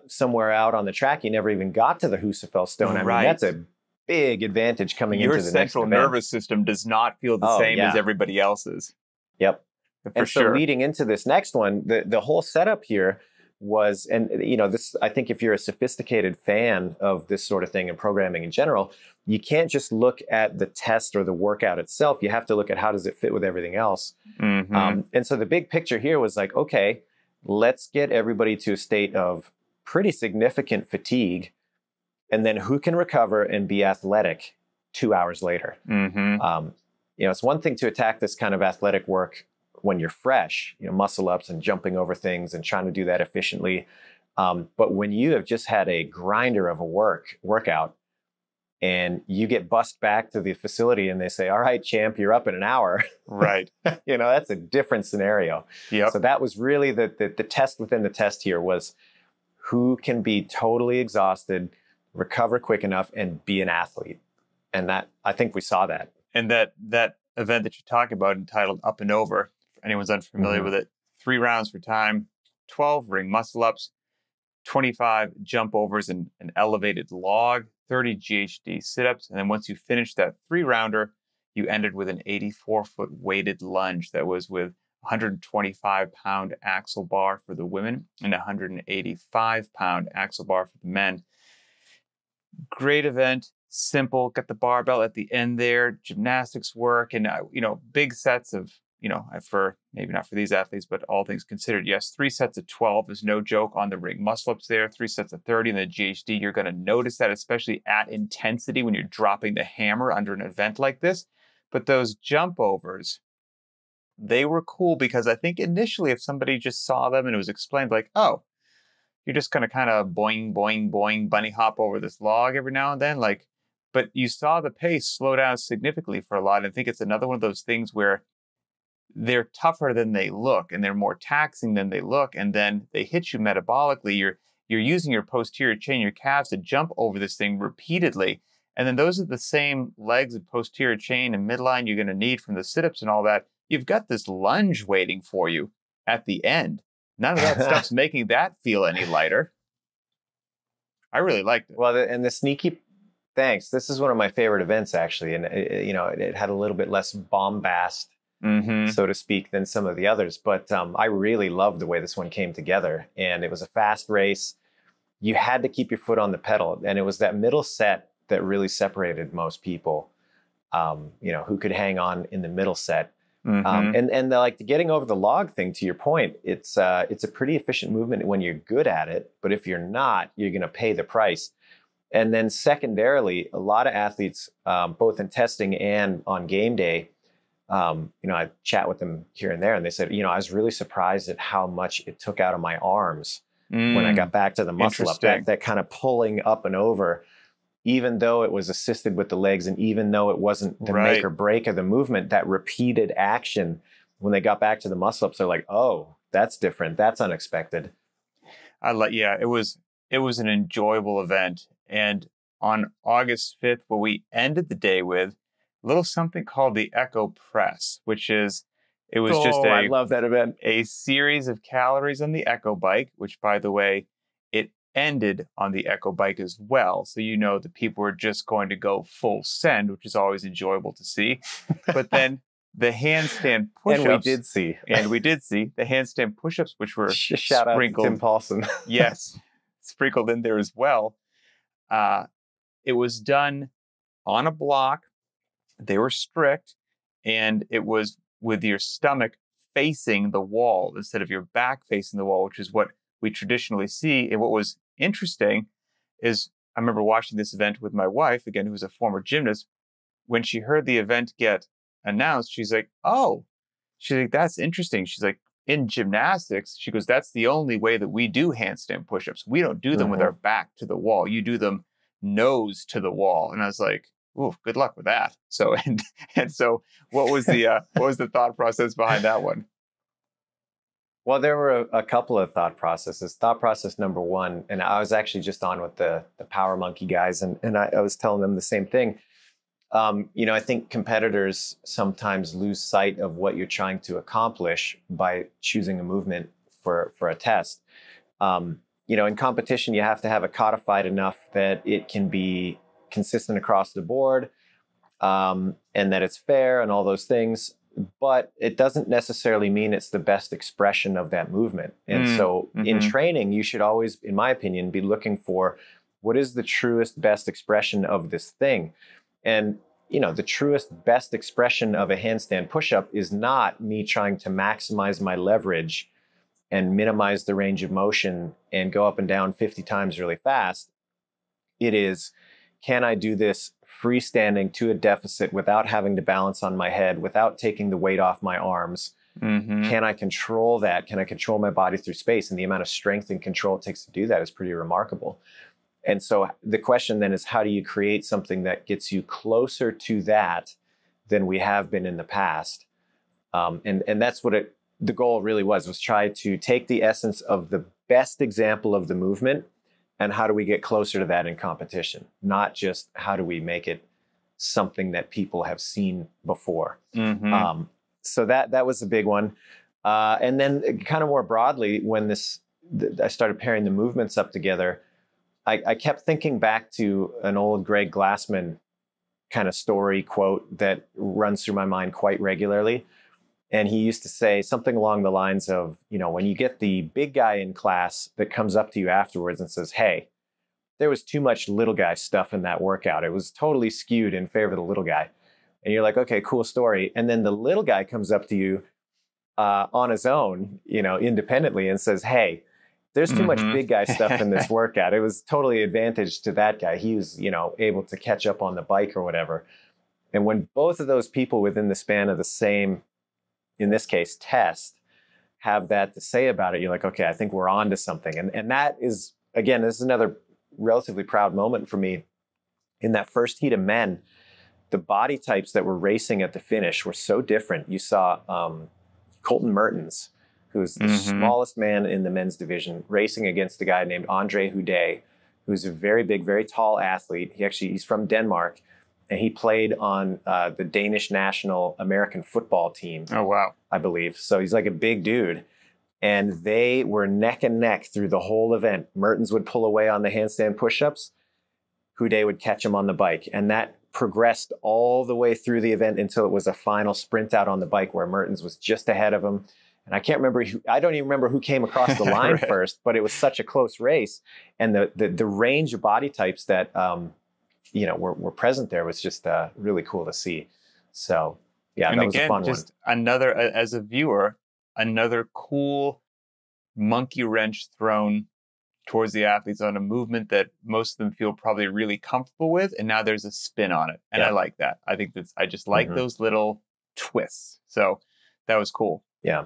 somewhere out on the track, you never even got to the Husafell stone. I mean, that's a big advantage coming Your into the next central event. nervous system does not feel the Oh, same as yeah. everybody else's. Yep. For And so sure. leading into this next one, the whole setup here was, and this, I think if you're a sophisticated fan of this sort of thing and programming in general, you can't just look at the test or the workout itself. You have to look at how does it fit with everything else. Mm-hmm. And so the big picture here was like, okay, let's get everybody to a state of pretty significant fatigue, and then who can recover and be athletic 2 hours later. Mm-hmm. It's one thing to attack this kind of athletic work when you're fresh, muscle ups and jumping over things and trying to do that efficiently. But when you have just had a grinder of a workout and you get bussed back to the facility and they say, all right, champ, you're up in an hour. Right. That's a different scenario. Yep. So that was really the test within the test here was who can be totally exhausted, recover quick enough, and be an athlete. And that, I think we saw that. And that event that you're talking about, entitled Up and Over, if anyone's unfamiliar with it, 3 rounds for time, 12 ring muscle ups, 25 jump overs and an elevated log, 30 GHD sit-ups. And then once you finished that 3-rounder, you ended with an 84-foot weighted lunge that was with 125-pound axle bar for the women and 185-pound axle bar for the men. Great event, simple, got the barbell at the end there, gymnastics work, and, big sets of, for maybe not for these athletes, but all things considered, yes, 3 sets of 12 is no joke on the ring muscle ups there, 3 sets of 30 in the GHD. You're going to notice that, especially at intensity when you're dropping the hammer under an event like this. But those jump overs, they were cool because I think initially if somebody just saw them and it was explained like, oh, you're just going to kind of boing, boing, boing, bunny hop over this log every now and then, but you saw the pace slow down significantly for a lot. And I think it's another one of those things where they're tougher than they look and they're more taxing than they look. And then they hit you metabolically. You're using your posterior chain, your calves to jump over this thing repeatedly. And then those are the same legs and posterior chain and midline you're going to need from the sit-ups and all that. You've got this lunge waiting for you at the end. None of that stuff's making that feel any lighter. I really liked it. Well, and the sneaky, thanks. This is one of my favorite events, actually. And, it had a little bit less bombast, so to speak, than some of the others. But I really loved the way this one came together. And it was a fast race. You had to keep your foot on the pedal. And it was that middle set that really separated most people, who could hang on in the middle set. And like getting over the log thing, to your point, it's a pretty efficient movement when you're good at it. But if you're not, you're going to pay the price. And then secondarily, a lot of athletes, both in testing and on game day, I chat with them here and there, and they said, I was really surprised at how much it took out of my arms when I got back to the muscle up. That kind of pulling up and over, even though it was assisted with the legs and even though it wasn't the make or break of the movement, that repeated action, when they got back to the muscle ups, they're like, oh, that's different. That's unexpected. It was an enjoyable event. And on August 5th, what we ended the day with, a little something called the Echo Press, I love that event. A series of calories on the Echo bike, which, by the way, it ended on the Echo bike as well. So the people were just going to go full send, which is always enjoyable to see. But then the handstand push-ups. And we did see the handstand push-ups, which were shout sprinkled. Out to Tim Paulson. Yes, sprinkled in there as well. It was done on a block. They were strict, and it was with your stomach facing the wall instead of your back facing the wall, which is what we traditionally see. And what was interesting is I remember watching this event with my wife, again, who's a former gymnast. When she heard the event get announced, she's like, that's interesting. She's like, in gymnastics, she goes, that's the only way that we do handstand push-ups. We don't do them with our back to the wall. You do them nose to the wall. And I was like, ooh, good luck with that. So, and so what was the thought process behind that one? Well, there were a couple of thought processes. Thought process number one, and I was actually just on with the Power Monkey guys, and I was telling them the same thing. I think competitors sometimes lose sight of what you're trying to accomplish by choosing a movement for a test. In competition, you have to have it codified enough that it can be consistent across the board, and that it's fair and all those things. But it doesn't necessarily mean it's the best expression of that movement. And so in training, you should always, in my opinion, be looking for what is the truest, best expression of this thing. And, you know, the truest, best expression of a handstand push-up is not me trying to maximize my leverage and minimize the range of motion and go up and down 50 times really fast. It is, can I do this freestanding to a deficit without having to balance on my head, without taking the weight off my arms? Can I control that? Can I control my body through space? And the amount of strength and control it takes to do that is pretty remarkable. And so the question then is, how do you create something that gets you closer to that than we have been in the past? And that's what the goal really was try to take the essence of the best example of the movement and how do we get closer to that in competition, not just how do we make it something that people have seen before. So that was a big one. And then kind of more broadly, when I started pairing the movements up together, I kept thinking back to an old Greg Glassman kind of story quote that runs through my mind quite regularly. And he used to say something along the lines of, you know, when you get the big guy in class that comes up to you afterwards and says, hey, there was too much little guy stuff in that workout. It was totally skewed in favor of the little guy. And you're like, okay, cool story. And then the little guy comes up to you on his own, you know, independently and says, hey, there's too much big guy stuff in this workout. It was totally advantage to that guy. He was, you know, able to catch up on the bike or whatever. And when both of those people within the span of the same, in this case, test, have that to say about it, you're like, okay, I think we're on to something. And that is, again, this is another relatively proud moment for me. In that first heat of men, the body types that were racing at the finish were so different. You saw Colton Mertens, who's the smallest man in the men's division, racing against a guy named Andre Houdet, who's a very big, very tall athlete. He's from Denmark. And he played on the Danish national American football team. Oh, wow. I believe. So he's like a big dude. And they were neck and neck through the whole event. Mertens would pull away on the handstand push-ups. Houdet would catch him on the bike. And that progressed all the way through the event until it was a final sprint out on the bike where Mertens was just ahead of him. And I can't remember, I don't even remember who came across the line right. first, but it was such a close race. And the range of body types that, you know, were present there was just really cool to see. So yeah, and that was a fun just one. Another, as a viewer, another cool monkey wrench thrown towards the athletes on a movement that most of them feel probably really comfortable with. And now there's a spin on it. And I like that. I think I just like those little twists. So that was cool. Yeah.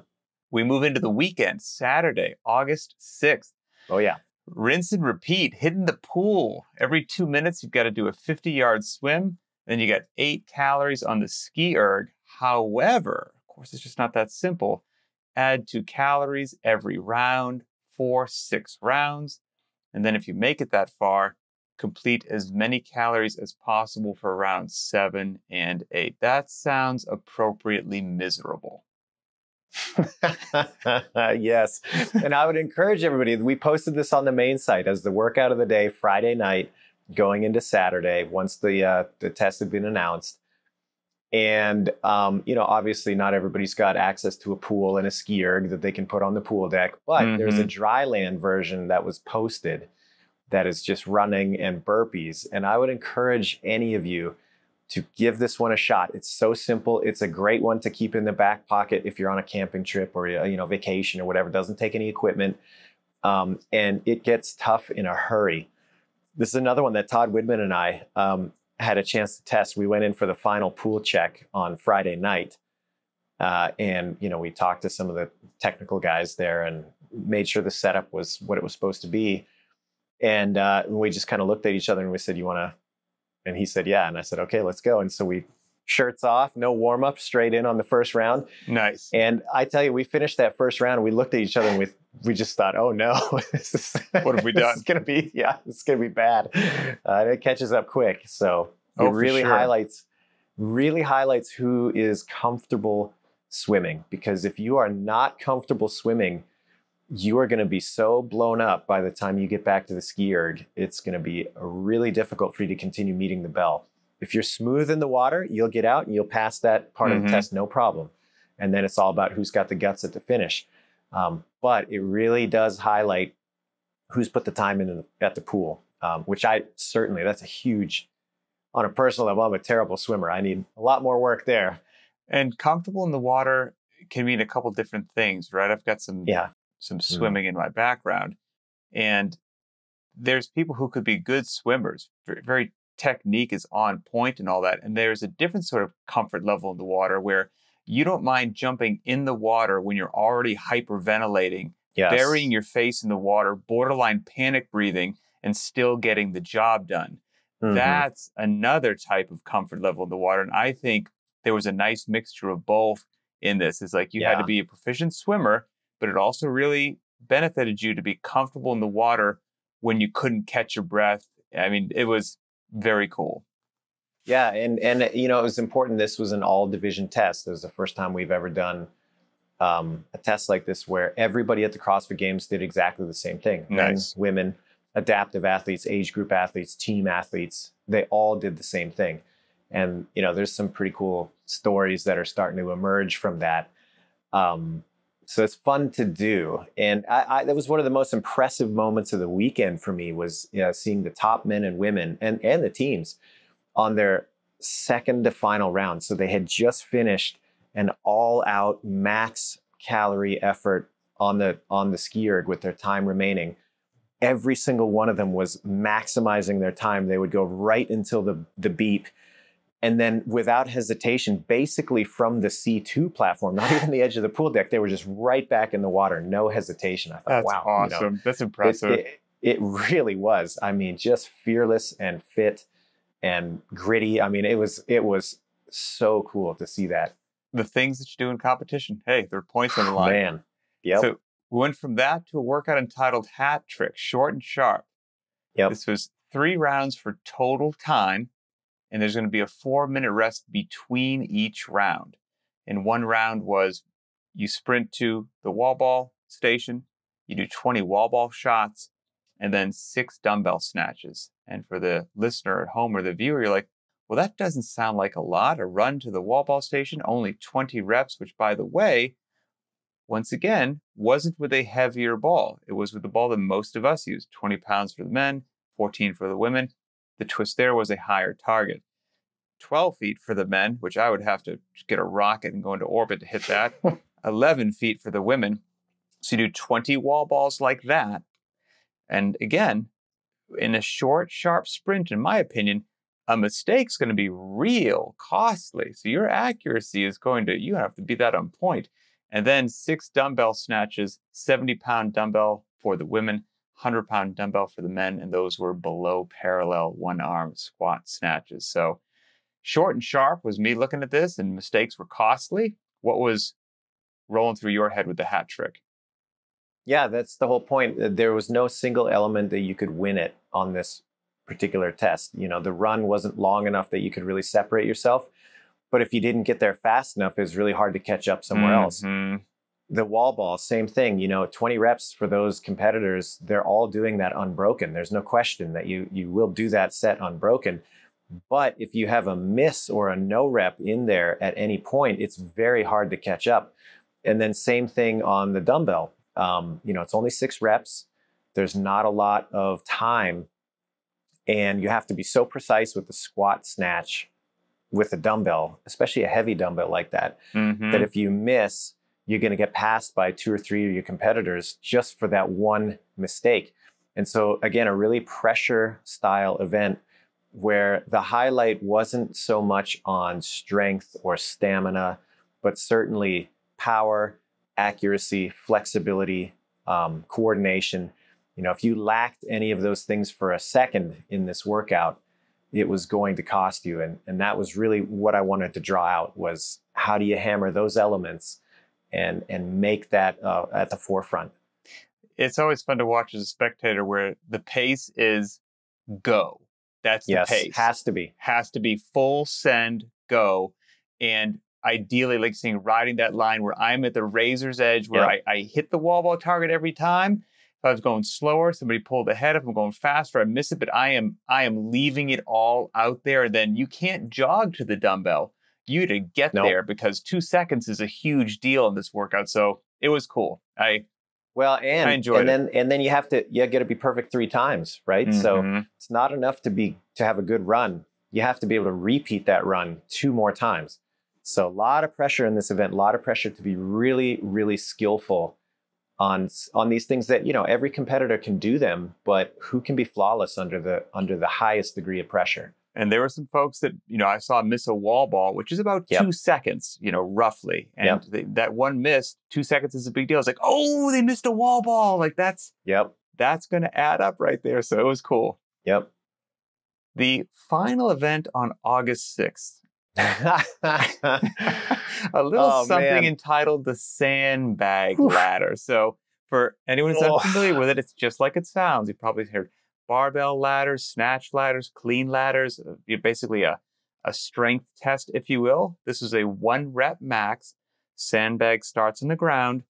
We move into the weekend, Saturday, August 6th. Oh yeah. Rinse and repeat, hitting the pool. Every 2 minutes, you've got to do a 50-yard swim. Then you get 8 calories on the ski erg. However, of course, it's just not that simple. Add 2 calories every round for 6 rounds. And then if you make it that far, complete as many calories as possible for rounds 7 and 8. That sounds appropriately miserable. Yes. And I would encourage everybody, we posted this on the main site as the workout of the day, Friday night, going into Saturday, once the test had been announced. And, you know, obviously not everybody's got access to a pool and a ski erg that they can put on the pool deck, but there's a dry land version that was posted that is just running and burpees. And I would encourage any of you to give this one a shot. It's so simple. It's a great one to keep in the back pocket if you're on a camping trip or, you know, vacation or whatever. It doesn't take any equipment. And it gets tough in a hurry. This is another one that Todd Widman and I had a chance to test. We went in for the final pool check on Friday night. And, you know, we talked to some of the technical guys there and made sure the setup was what it was supposed to be. And we just kind of looked at each other and we said, you want to? And he said, yeah. And I said, okay, let's go. And so we shirts off, no warm up, straight in on the first round. Nice. And I tell you, we finished that first round and we looked at each other and we just thought, oh no, what have we done? It's going to be bad. It catches up quick. So it really highlights who is comfortable swimming, because if you are not comfortable swimming, you are going to be so blown up by the time you get back to the ski erg. It's going to be really difficult for you to continue meeting the bell. If you're smooth in the water, you'll get out and you'll pass that part of the test, no problem. And then it's all about who's got the guts at the finish. But it really does highlight who's put the time in at the pool, which that's a huge, on a personal level, I'm a terrible swimmer. I need a lot more work there. And comfortable in the water can mean a couple different things, right? I've got some swimming in my background, and there's people who could be good swimmers, very technique is on point and all that. And there's a different sort of comfort level in the water where you don't mind jumping in the water when you're already hyperventilating, burying your face in the water, borderline panic breathing, and still getting the job done. That's another type of comfort level in the water. And I think there was a nice mixture of both in this. It's like you had to be a proficient swimmer, but it also really benefited you to be comfortable in the water when you couldn't catch your breath. I mean, it was very cool. Yeah, and it was important. This was an all-division test. It was the first time we've ever done a test like this where everybody at the CrossFit Games did exactly the same thing. Nice. Men, women, adaptive athletes, age group athletes, team athletes, they all did the same thing. And, there's some pretty cool stories that are starting to emerge from that. So it's fun to do. And that was one of the most impressive moments of the weekend for me was seeing the top men and women and the teams on their second to final round. So they had just finished an all-out max calorie effort on the ski erg with their time remaining. Every single one of them was maximizing their time. They would go right until the beep. And then without hesitation, basically from the C2 platform, not even the edge of the pool deck, they were just right back in the water, no hesitation. I thought, that's wow. Awesome. That's impressive. It really was. I mean, just fearless and fit and gritty. I mean, it was so cool to see that. The things that you do in competition. Hey, there are points on the line. Man. Yep. So we went from that to a workout entitled Hat Trick, short and sharp. Yep. This was 3 rounds for total time. And there's going to be a 4-minute rest between each round. And one round was you sprint to the wall ball station, you do 20 wall ball shots, and then 6 dumbbell snatches. And for the listener at home or the viewer, you're like, well, that doesn't sound like a lot. A run to the wall ball station, only 20 reps, which, by the way, once again, wasn't with a heavier ball. It was with the ball that most of us use, 20 pounds for the men, 14 for the women. The twist there was a higher target. 12 feet for the men, which I would have to get a rocket and go into orbit to hit that. 11 feet for the women. So you do 20 wall balls like that. And again, in a short, sharp sprint, in my opinion, a mistake's going to be real costly. So your accuracy is you have to be that on point. And then 6 dumbbell snatches, 70-pound dumbbell for the women, 100-pound dumbbell for the men, and those were below parallel one-arm squat snatches. So short and sharp was me looking at this, and mistakes were costly. What was rolling through your head with the hat trick? Yeah, that's the whole point. There was no single element that you could win it on this particular test. The run wasn't long enough that you could really separate yourself. But if you didn't get there fast enough, it was really hard to catch up somewhere else. The wall ball, same thing. 20 reps for those competitors, they're all doing that unbroken. There's no question that you will do that set unbroken. But if you have a miss or a no rep in there at any point, it's very hard to catch up. And then same thing on the dumbbell. It's only 6 reps. There's not a lot of time. And you have to be so precise with the squat snatch with a dumbbell, especially a heavy dumbbell like that, that if you miss, you're going to get passed by 2 or 3 of your competitors just for that one mistake. And so again, a really pressure style event where the highlight wasn't so much on strength or stamina, but certainly power, accuracy, flexibility, coordination. If you lacked any of those things for a second in this workout, it was going to cost you. And that was really what I wanted to draw out, was how do you hammer those elements and make that at the forefront. It's always fun to watch as a spectator where the pace is go. That's the pace. Has to be. Has to be full send, go. And ideally like seeing riding that line where I'm at the razor's edge, where Yep. I hit the wall ball target every time. If I was going slower, somebody pulled ahead. If I'm going faster, I miss it. But I am leaving it all out there. And then you can't jog to the dumbbell. You to get Nope. there, because 2 seconds is a huge deal in this workout. So it was cool. Well, I enjoyed it. And then you got to be perfect 3 times, right? So it's not enough to have a good run. You have to be able to repeat that run 2 more times. So a lot of pressure in this event, a lot of pressure to be really, really skillful on these things that, you know, every competitor can do them, but who can be flawless under the highest degree of pressure? And there were some folks that, you know, I saw miss a wall ball, which is about 2 seconds, you know, roughly. And that one miss, 2 seconds is a big deal. It's like, oh, they missed a wall ball. Like that's going to add up right there. So it was cool. Yep. The final event on August 6th. A little something entitled the sandbag ladder. So for anyone who's unfamiliar with it, it's just like it sounds. You've probably heard barbell ladders, snatch ladders, clean ladders. Basically a strength test, if you will. This is a 1 rep max. Sandbag starts on the ground.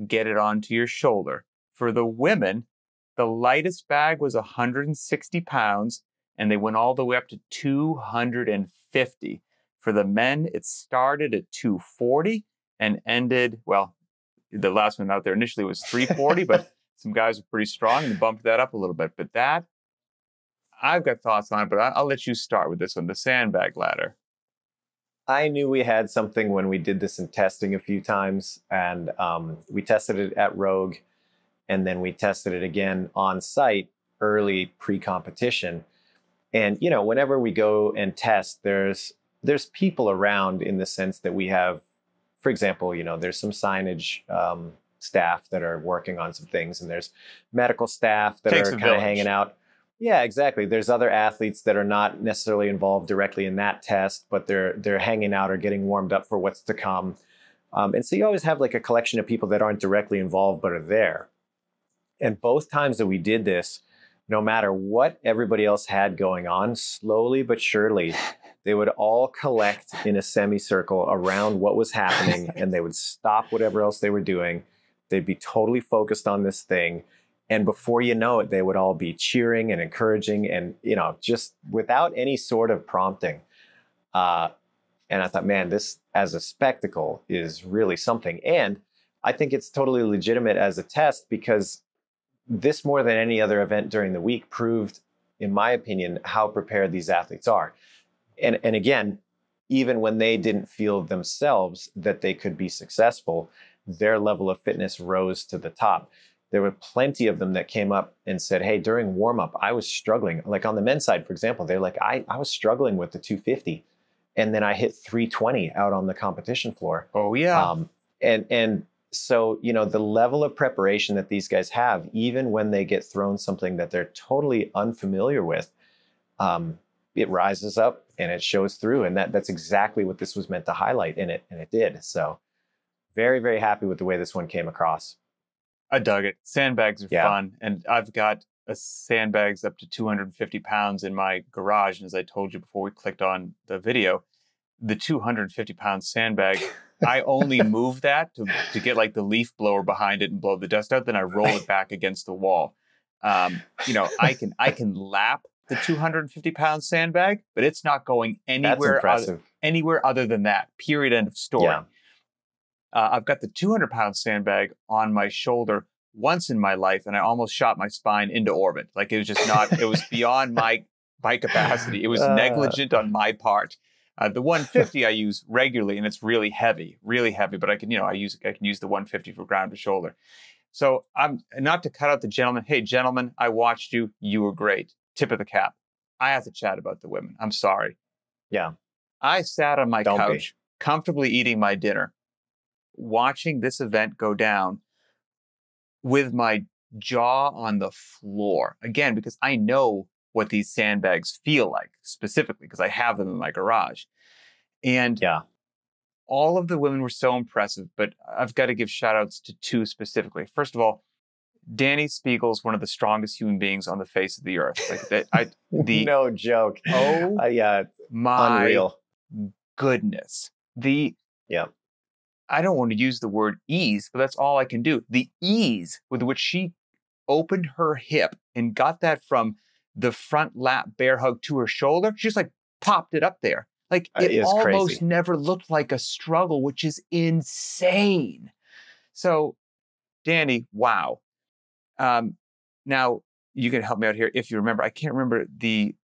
Get it onto your shoulder. For the women, the lightest bag was 160 pounds, and they went all the way up to 250. For the men, it started at 240 and ended, well, the last one out there initially was 340, but some guys were pretty strong and bumped that up a little bit. But that, I've got thoughts on it, but I'll let you start with this one, the sandbag ladder. I knew we had something when we did this in testing a few times, and we tested it at Rogue, and then we tested it again on site early pre-competition. And, you know, whenever we go and test, there's people around in the sense that we have, for example, you know, there's some signage staff that are working on some things, and there's medical staff that are kind of hanging out. Yeah, exactly. There's other athletes that are not necessarily involved directly in that test, but they're hanging out or getting warmed up for what's to come. And so you always have like a collection of people that aren't directly involved but are there. And both times that we did this, no matter what everybody else had going on, slowly but surely, they would all collect in a semicircle around what was happening, and they would stop whatever else they were doing. They'd be totally focused on this thing. And before you know it, they would all be cheering and encouraging and, you know, just without any sort of prompting. And I thought, man, this as a spectacle is really something. And I think it's totally legitimate as a test, because this more than any other event during the week proved, in my opinion, how prepared these athletes are. And again, even when they didn't feel themselves that they could be successful, their level of fitness rose to the top. There were plenty of them that came up and said, hey, during warm-up, I was struggling. Like on the men's side, for example, they're like, I was struggling with the 250. And then I hit 320 out on the competition floor. Oh, yeah. And so, you know, the level of preparation that these guys have, even when they get thrown something that they're totally unfamiliar with, it rises up and it shows through. And that's exactly what this was meant to highlight, and it did. So very, very happy with the way this one came across. I dug it. Sandbags are fun. And I've got sandbags up to 250 pounds in my garage. And as I told you before we clicked on the video, the 250-pound sandbag, I only move that to get like the leaf blower behind it and blow the dust out. Then I roll it back against the wall. You know, I can lap the 250-pound sandbag, but it's not going anywhere other than that. Period. End of story. Yeah. I've got the 200-pound sandbag on my shoulder once in my life, and I almost shot my spine into orbit. Like it was just not, it was beyond my capacity. It was negligent on my part. The 150 I use regularly, and it's really heavy, but I can use the 150 for ground to shoulder. So I'm not to cut out the gentleman. Hey, gentlemen, I watched you. You were great. Tip of the cap. I have to chat about the women. I'm sorry. Yeah. I sat on my couch, comfortably eating my dinner, watching this event go down with my jaw on the floor. Again, because I know what these sandbags feel like, specifically because I have them in my garage. And all of the women were so impressive, but I've got to give shout outs to 2 specifically. First of all, Danny Spiegel's one of the strongest human beings on the face of the earth. Like no joke. Oh, yeah, my unreal goodness. Yeah. I don't want to use the word ease, but that's all I can do. The ease with which she opened her hip and got that from the front lat bear hug to her shoulder, she just like popped it up there. Like it It's almost crazy. never looked like a struggle, which is insane. So, Danny, wow. Now, you can help me out here if you remember. I can't remember the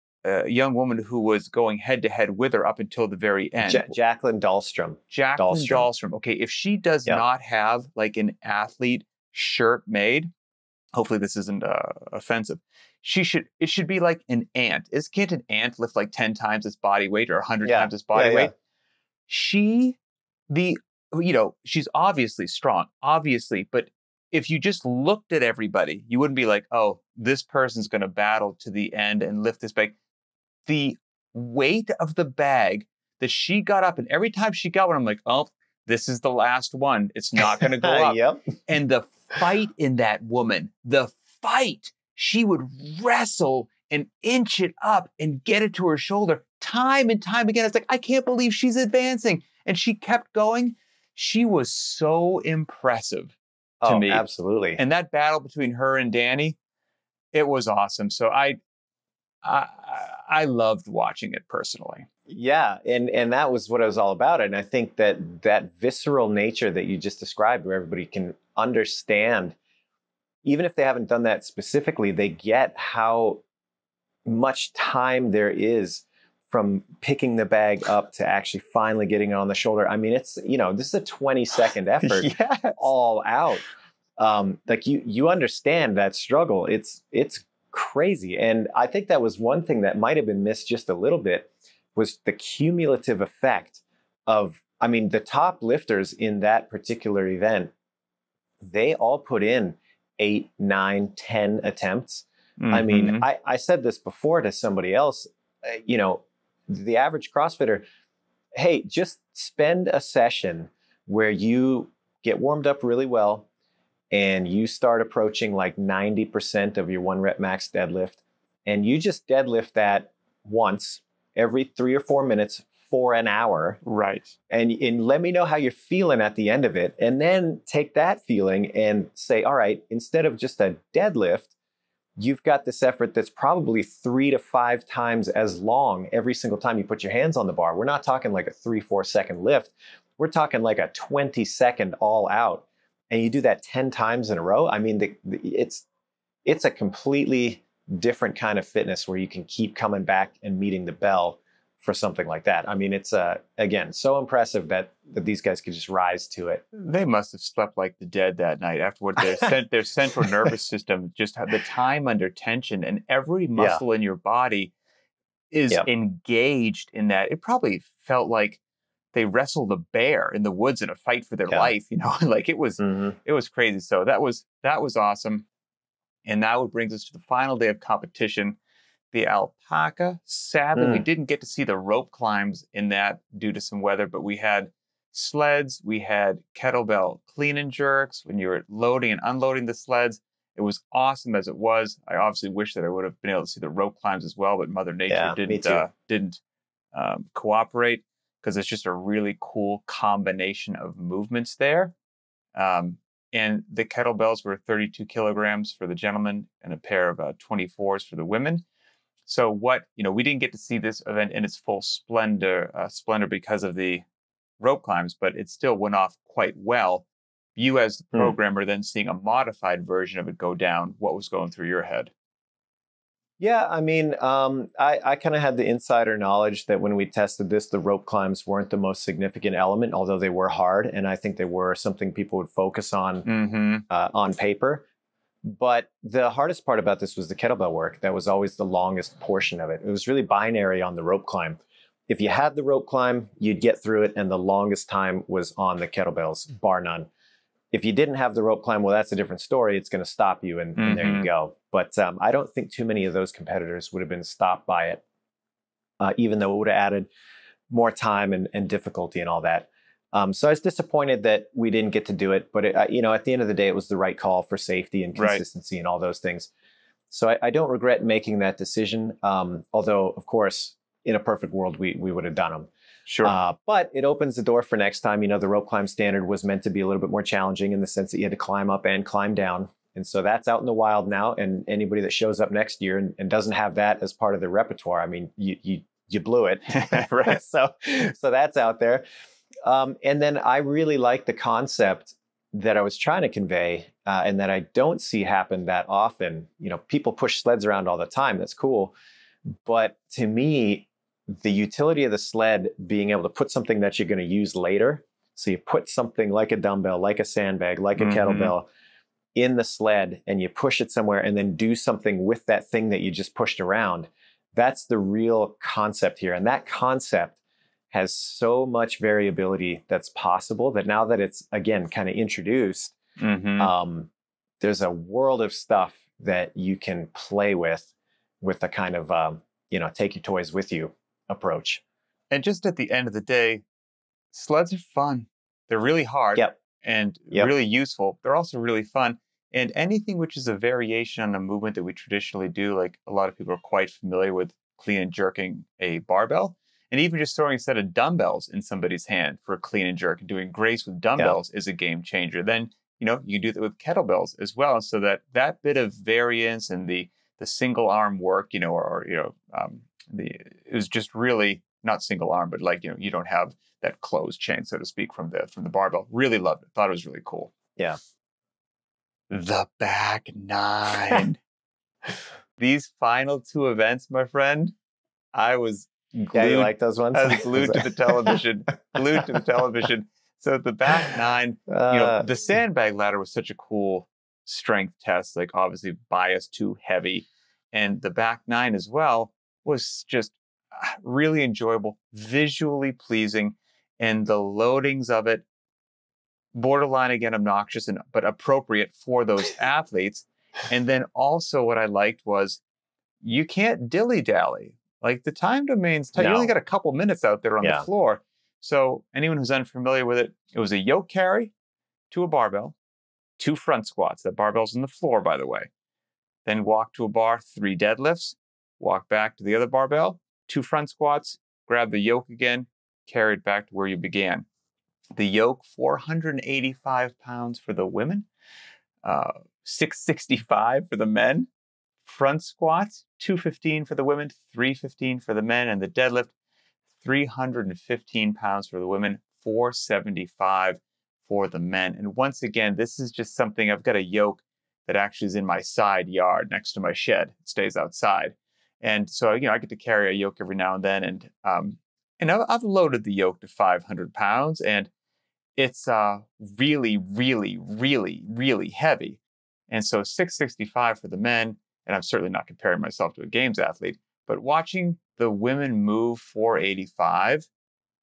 young woman who was going head to head with her up until the very end. Jacqueline Dahlstrom. Jacqueline Dahlstrom. Okay, if she does not have like an athlete shirt made, hopefully this isn't offensive. It should be like an ant. Can't an ant lift like 10 times its body weight or 100 times its body weight? She's obviously strong, obviously, but if you just looked at everybody, you wouldn't be like, oh, this person's going to battle to the end and lift this bag. The weight of the bag that she got up, and every time she got one, I'm like, oh, this is the last one. It's not going to go up. Yep. And the fight in that woman, she would wrestle and inch it up and get it to her shoulder time and time again. It's like, I can't believe she's advancing. And she kept going. She was so impressive to me. Absolutely. And that battle between her and Danny, it was awesome. So I loved watching it personally. Yeah, and that was what it was all about. And I think that visceral nature that you just described, where everybody can understand, even if they haven't done that specifically, they get how much time there is from picking the bag up to actually finally getting it on the shoulder. I mean, it's, this is a 20-second effort. Yes. All out. Like you understand that struggle. It's crazy. And I think that was one thing that might have been missed just a little bit, was the cumulative effect of, the top lifters in that particular event, they all put in 8, 9, 10 attempts. Mm-hmm. I said this before to somebody else, the average CrossFitter, hey, just spend a session where you get warmed up really well and you start approaching like 90% of your 1 rep max deadlift, and you just deadlift that once every 3 or 4 minutes for an hour. Right. And let me know how you're feeling at the end of it. And then take that feeling and say, all right, instead of just a deadlift, you've got this effort that's probably 3 to 5 times as long every single time you put your hands on the bar. We're not talking like a 3-4 second lift. We're talking like a 20-second all out. And you do that 10 times in a row. It's a completely different kind of fitness where you can keep coming back and meeting the bell for something like that. It's again, so impressive that these guys could just rise to it. They must have slept like the dead that night afterward. Their central nervous system just had the time under tension, and every muscle in your body is engaged in that. It probably felt like they wrestled a bear in the woods in a fight for their life, like it was crazy. So that was awesome. And now it brings us to the final day of competition, the alpaca. Sadly, we didn't get to see the rope climbs in that due to some weather, but we had sleds, we had kettlebell clean and jerks when you were loading and unloading the sleds. It was awesome as it was. I obviously wish that I would have been able to see the rope climbs as well, but Mother Nature didn't cooperate, because it's just a really cool combination of movements there. And the kettlebells were 32 kilograms for the gentlemen and a pair of 24s for the women. So we didn't get to see this event in its full splendor because of the rope climbs, but it still went off quite well. You as the programmer then seeing a modified version of it go down, what was going through your head? Yeah, I kind of had the insider knowledge that when we tested this, the rope climbs weren't the most significant element, although they were hard. And I think they were something people would focus on on paper. But the hardest part about this was the kettlebell work. That was always the longest portion of it. It was really binary on the rope climb. If you had the rope climb, you'd get through it, and the longest time was on the kettlebells, bar none. If you didn't have the rope climb, well, that's a different story. It's going to stop you, and there you go. But I don't think too many of those competitors would have been stopped by it, even though it would have added more time and difficulty and all that. So I was disappointed that we didn't get to do it. But, at the end of the day, it was the right call for safety and consistency and all those things. So I don't regret making that decision. Although, of course, in a perfect world, we would have done them. Sure. But it opens the door for next time. The rope climb standard was meant to be a little bit more challenging in the sense that you had to climb up and climb down. And so that's out in the wild now. And anybody that shows up next year and doesn't have that as part of their repertoire, I mean, you blew it. Right. So that's out there. And then I really like the concept that I was trying to convey and that I don't see happen that often. People push sleds around all the time. That's cool. But to me, the utility of the sled being able to put something that you're going to use later. So you put something like a dumbbell, like a sandbag, like a kettlebell in the sled, and you push it somewhere and then do something with that thing that you just pushed around. That's the real concept here. And that concept has so much variability that's possible that now that it's, again, kind of introduced, there's a world of stuff that you can play with a kind of, take your toys with you approach. And just at the end of the day, sleds are fun. They're really hard and really useful. They're also really fun. And anything which is a variation on a movement that we traditionally do, like a lot of people are quite familiar with clean and jerking a barbell, and even just throwing a set of dumbbells in somebody's hand for a clean and jerk and doing grace with dumbbells is a game changer. Then, you can do that with kettlebells as well. So that bit of variance and the single arm work, it was just really not single arm, but like, you don't have that closed chain, so to speak, from the barbell. Really loved it. Thought it was really cool. Yeah. The back nine. These final two events, my friend, I was glued. Yeah, you like those ones? I was glued to the television. Glued to the television. So the back nine, the sandbag ladder was such a cool strength test, like obviously bias too heavy. And the back nine as well was just really enjoyable, visually pleasing, and the loadings of it, borderline again obnoxious but appropriate for those athletes. And then also what I liked was you can't dilly-dally. Like the time domain's tight. You only got a couple minutes out there on the floor. So anyone who's unfamiliar with it, it was a yoke carry to a barbell, 2 front squats. That barbell's on the floor, by the way. Then walk to a bar, 3 deadlifts, walk back to the other barbell, 2 front squats, grab the yoke again, carry it back to where you began. The yoke, 485 pounds for the women, 665 for the men. Front squats, 215 for the women, 315 for the men. And the deadlift, 315 pounds for the women, 475 for the men. And once again, this is just something, I've got a yoke that actually is in my side yard next to my shed. It stays outside. And so, I get to carry a yoke every now and then. And I've loaded the yoke to 500 pounds, and it's really, really, really, really heavy. And so 665 for the men, and I'm certainly not comparing myself to a games athlete, but watching the women move 485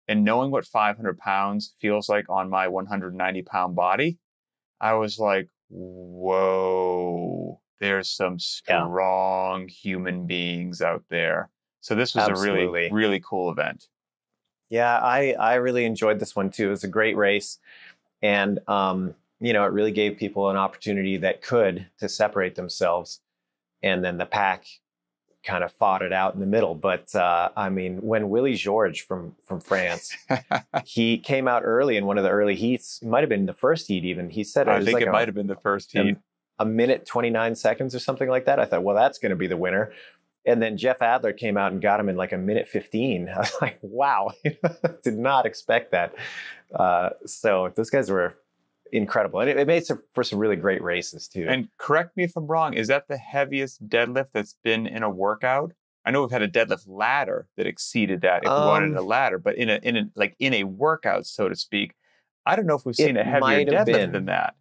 and knowing what 500 pounds feels like on my 190 pound body, I was like, whoa, there's some strong human beings out there. So this was a really, really cool event. Yeah, I really enjoyed this one too. It was a great race. And, it really gave people an opportunity that could to separate themselves. And then the pack kind of fought it out in the middle. But when Willie Georges from France, he came out early in one of the early heats. It might have been the first heat even. He said I think it might have been the first heat. A minute, 29 seconds or something like that. I thought, well, that's going to be the winner. And then Jeff Adler came out and got him in like a minute 15. I was like, wow, did not expect that. So those guys were incredible. And it made for some really great races too. And correct me if I'm wrong, is that the heaviest deadlift that's been in a workout? I know we've had a deadlift ladder that exceeded that if we wanted a ladder, but in a workout, so to speak, I don't know if we've seen a heavier deadlift than that.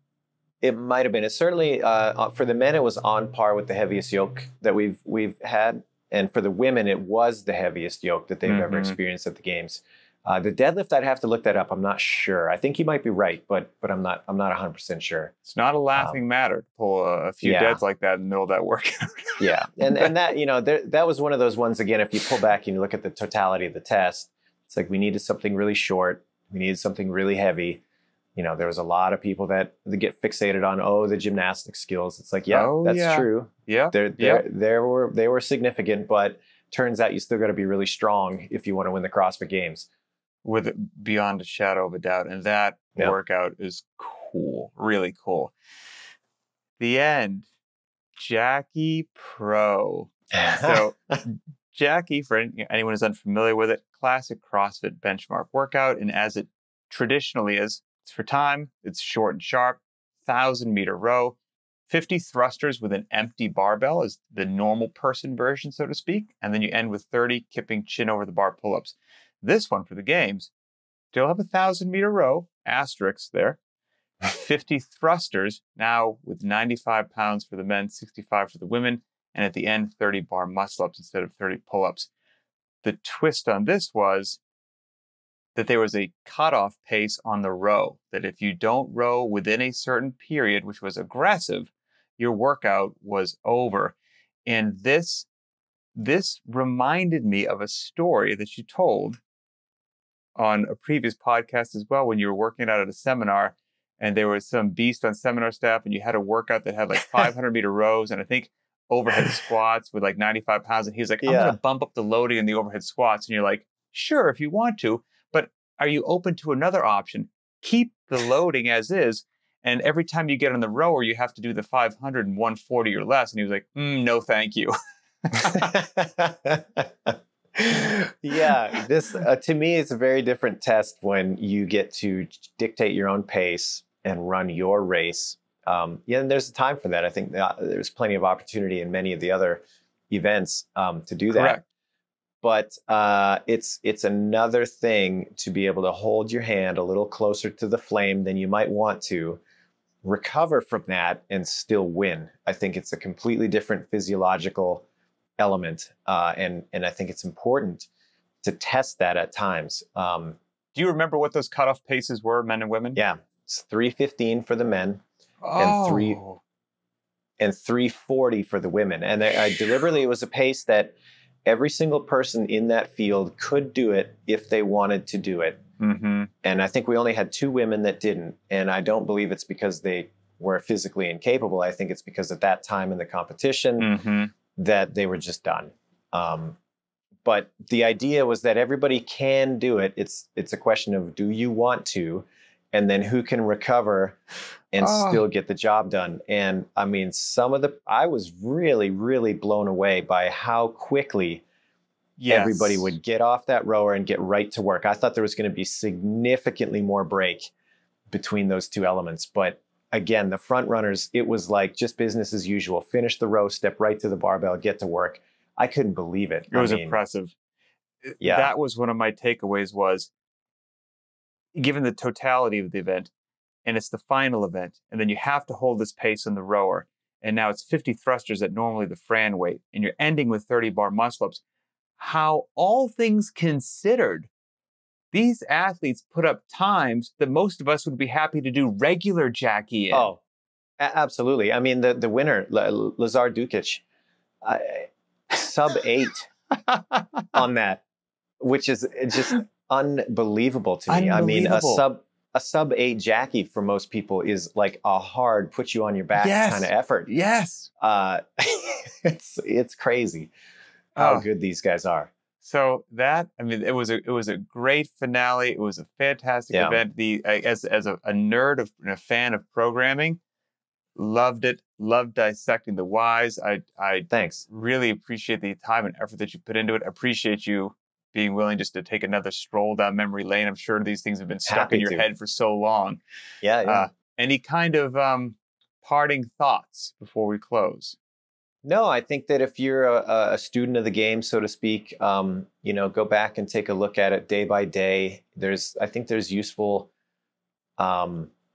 It might have been. It's certainly for the men, it was on par with the heaviest yoke that we've had, and for the women, it was the heaviest yoke that they've ever experienced at the games. The deadlift, I'd have to look that up. I'm not sure. I think you might be right, but I'm not 100% sure. It's not a laughing matter to pull a few deads like that in the middle of that workout. Yeah, and that that was one of those ones. Again, if you pull back and you look at the totality of the test, it's like we needed something really short, we needed something really heavy. there was a lot of people that get fixated on, the gymnastic skills. It's like, yeah, that's true. Yeah. They were significant, but turns out you still got to be really strong if you want to win the CrossFit Games. With it beyond a shadow of a doubt. And that workout is cool, really cool. The end. Jackie Pro. So Jackie, for anyone who's unfamiliar with it, classic CrossFit benchmark workout. And as it traditionally is, it's for time, it's short and sharp, 1,000-meter row, 50 thrusters with an empty barbell is the normal person version, so to speak. And then you end with 30 kipping chin over the bar pull-ups. This one for the games, still have a 1,000-meter row, asterisk there, 50 thrusters, now with 95 pounds for the men, 65 for the women, and at the end, 30 bar muscle-ups instead of 30 pull-ups. The twist on this was that there was a cutoff pace on the row, that if you don't row within a certain period, which was aggressive, your workout was over. And this reminded me of a story that you told on a previous podcast as well, when you were working out at a seminar and there was some beast on seminar staff and you had a workout that had like 500-meter rows and I think overhead squats with like 95 pounds. And he's like, I'm going to bump up the loading in the overhead squats. And you're like, sure, if you want to, but are you open to another option? Keep the loading as is. And every time you get on the rower, you have to do the 500 and 140 or less. And he was like, no, thank you. Yeah, this to me is a very different test when you get to dictate your own pace and run your race. And there's a time for that. I think there's plenty of opportunity in many of the other events to do that. Correct. But it's another thing to be able to hold your hand a little closer to the flame than you might want to, recover from that, and still win. I think it's a completely different physiological element, and I think it's important to test that at times. Do you remember what those cutoff paces were, men and women? Yeah, it's 3:15 for the men, and 3:40 for the women. And I deliberately, it was a pace that every single person in that field could do it if they wanted to do it. Mm-hmm. And I think we only had 2 women that didn't. And I don't believe it's because they were physically incapable. I think it's because at that time in the competition that they were just done. But the idea was that everybody can do it. It's a question of, do you want to? And then who can recover and still get the job done? And I mean, I was really, really blown away by how quickly everybody would get off that rower and get right to work. I thought there was going to be significantly more break between those two elements. But again, the front runners, it was like just business as usual. Finish the row, step right to the barbell, get to work. I couldn't believe it. It was impressive. Yeah. That was one of my takeaways was, given the totality of the event, and it's the final event, and then you have to hold this pace on the rower, and now it's 50 thrusters at normally the Fran weight, and you're ending with 30 bar muscle-ups. How, all things considered, these athletes put up times that most of us would be happy to do regular Jackie in. Oh, absolutely. I mean, the winner, Lazar Dukic, sub 8 on that, which is just unbelievable to me. I mean, a sub 8 Jackie for most people is like a hard put you on your back kind of effort. Yes. It's crazy how good these guys are. So that, I mean, it was a great finale. It was a fantastic event. As a nerd and a fan of programming, loved it. Loved dissecting the whys. I Thanks. Really appreciate the time and effort that you put into it. I appreciate you being willing just to take another stroll down memory lane. I'm sure these things have been stuck in your head for so long. Yeah. Any kind of parting thoughts before we close? No, I think that if you're a student of the game, so to speak, go back and take a look at it day by day. I think there's useful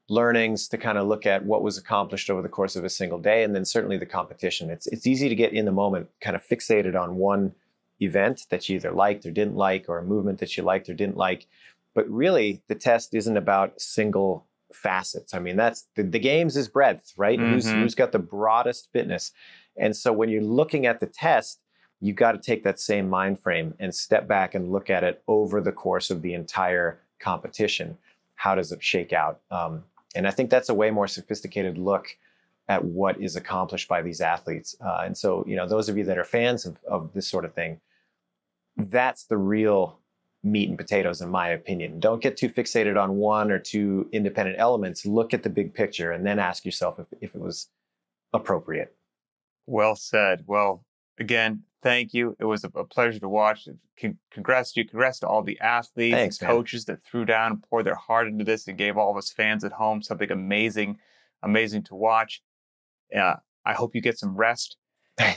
learnings to kind of look at what was accomplished over the course of a single day, and then certainly the competition. It's easy to get in the moment, kind of fixated on one event that you either liked or didn't like, or a movement that you liked or didn't like. But really, the test isn't about single facets. I mean, that's the games is breadth, right? Who's got the broadest fitness? And so when you're looking at the test, you've got to take that same mind frame and step back and look at it over the course of the entire competition. how does it shake out? And I think that's a way more sophisticated look at what is accomplished by these athletes. And so, those of you that are fans of this sort of thing, that's the real meat and potatoes, in my opinion. Don't get too fixated on one or two independent elements. Look at the big picture and then ask yourself if it was appropriate. Well said. Well, again, thank you. It was a pleasure to watch. Congrats to you. Congrats to all the athletes Thanks, and man. coaches that threw down and poured their heart into this and gave all of us fans at home something amazing to watch. I hope you get some rest.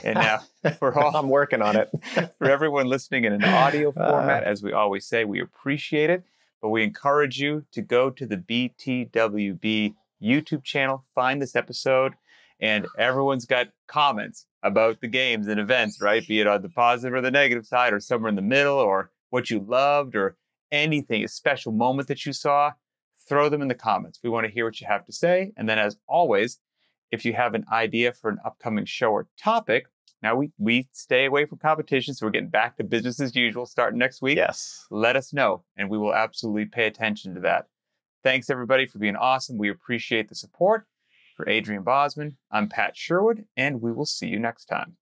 And I'm working on it. For everyone listening in an audio format, as we always say, we appreciate it. But we encourage you to go to the btwb YouTube channel, find this episode, and everyone's got comments about the games and events, right? Be it on the positive or the negative side, or somewhere in the middle, or what you loved, or anything, a special moment that you saw. Throw them in the comments. We want to hear what you have to say. And then, as always, if you have an idea for an upcoming show or topic, now we stay away from competition, so we're getting back to business as usual starting next week. Yes. Let us know, and we will absolutely pay attention to that. Thanks, everybody, for being awesome. We appreciate the support. For Adrian Bosman, I'm Pat Sherwood, and we will see you next time.